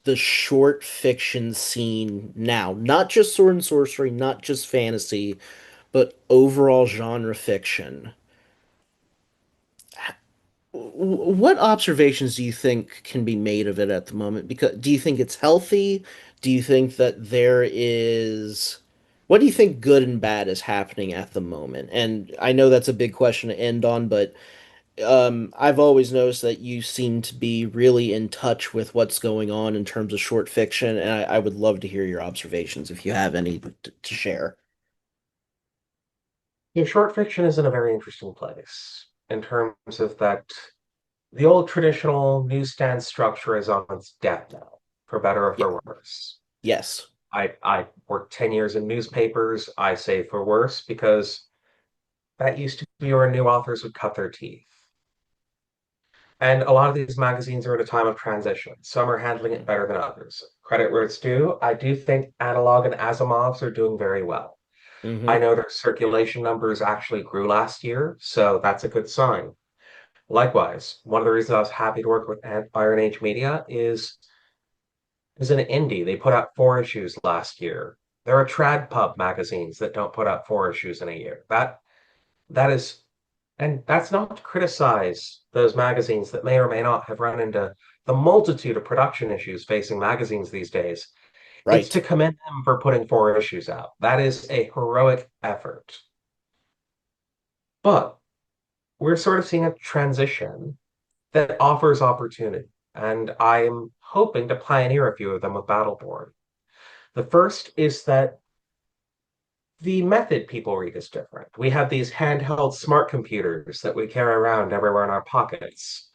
the short fiction scene now, not just sword and sorcery, not just fantasy, but overall genre fiction, what observations do you think can be made of it at the moment? Because do you think it's healthy? Do you think that what do you think good and bad is happening at the moment? And I know that's a big question to end on, but I've always noticed that you seem to be really in touch with what's going on in terms of short fiction, and I would love to hear your observations if you have any to share. Your short fiction is in a very interesting place in terms of that the old traditional newsstand structure is on its death now, for better or Yeah. for worse. Yes. I worked 10 years in newspapers. I say for worse because that used to be where new authors would cut their teeth. And a lot of these magazines are at a time of transition. Some are handling it better than others. Credit where it's due. I do think Analog and Asimov's are doing very well. I Hmm. know their circulation numbers actually grew last year, so that's a good sign. Likewise, one of the reasons I was happy to work with Iron Age Media is an indie. They put out 4 issues last year. There are trad pub magazines that don't put out 4 issues in a year. That is, and that's not to criticize those magazines that may or may not have run into the multitude of production issues facing magazines these days. It's to Right. commend them for putting 4 issues out. That is a heroic effort. But we're sort of seeing a transition that offers opportunity, and I'm hoping to pioneer a few of them with Battleborn. The first is that the method people read is different. We have these handheld smart computers that we carry around everywhere in our pockets.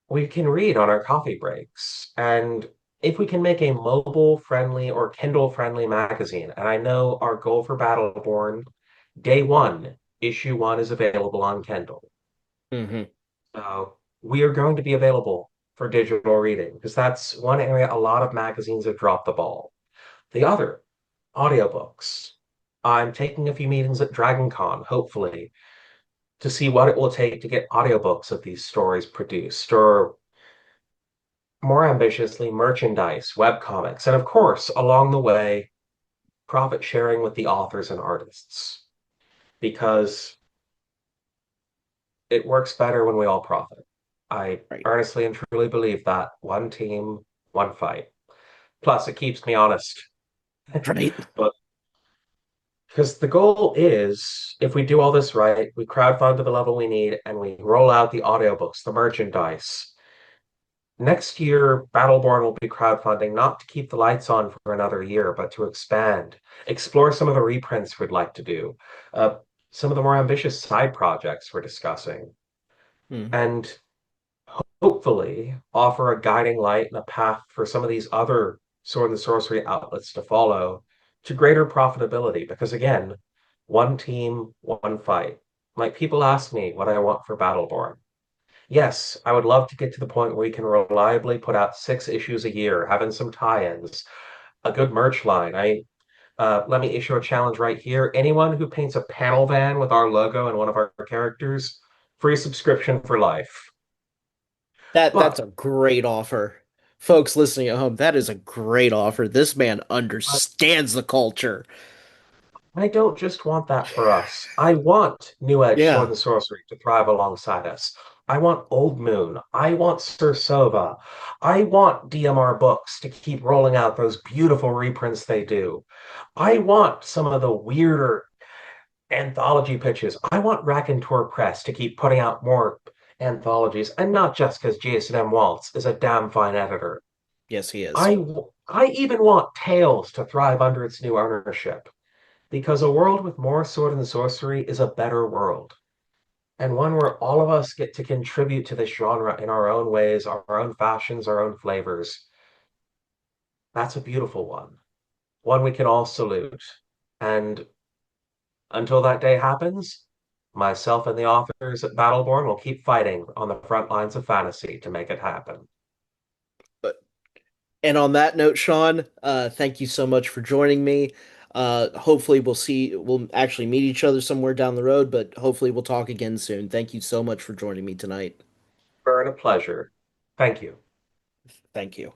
We can read on our coffee breaks. And if we can make a mobile friendly or Kindle friendly magazine, and I know our goal for Battleborn, day one, issue 1 is available on Kindle. Hmm. So we are going to be available for digital reading because that's one area a lot of magazines have dropped the ball. The other, audiobooks. I'm taking a few meetings at DragonCon, hopefully, to see what it will take to get audiobooks of these stories produced, or more ambitiously, merchandise, webcomics, and of course, along the way, profit sharing with the authors and artists because it works better when we all profit. I Right. earnestly and truly believe that one team, one fight. Plus, it keeps me honest. Right. But because the goal is, if we do all this right, we crowdfund to the level we need and we roll out the audiobooks, the merchandise. Next year, Battleborn will be crowdfunding not to keep the lights on for another year, but to expand, explore some of the reprints we'd like to do, uh, some of the more ambitious side projects we're discussing, Hmm. and hopefully offer a guiding light and a path for some of these other sword and sorcery outlets to follow to greater profitability. Because again, one team, one fight. Like people ask me what I want for Battleborn. Yes, I would love to get to the point where we can reliably put out 6 issues a year, having some tie-ins, a good merch line. I Let me issue a challenge right here. Anyone who paints a panel van with our logo and one of our characters, free subscription for life. That's But a great offer. Folks listening at home, that is a great offer. This man understands the culture. I don't just want that for us. I want New Edge Sword Yeah. and Sorcery to thrive alongside us. I want Old Moon. I want Sir Sova. I want DMR Books to keep rolling out those beautiful reprints they do. I want some of the weirder anthology pitches. I want Raconteur Press to keep putting out more anthologies, and not just because Jason M. Waltz is a damn fine editor. Yes, he is. I even want Tales to thrive under its new ownership, because a world with more sword and sorcery is a better world, and one where all of us get to contribute to this genre in our own ways, our own fashions, our own flavors. That's a beautiful one we can all salute. And until that day happens, myself and the authors at Battleborn will keep fighting on the front lines of fantasy to make it happen. But and on that note, Sean, thank you so much for joining me. Hopefully we'll actually meet each other somewhere down the road, but hopefully we'll talk again soon. Thank you so much for joining me tonight. Burn a pleasure. Thank you. Thank you.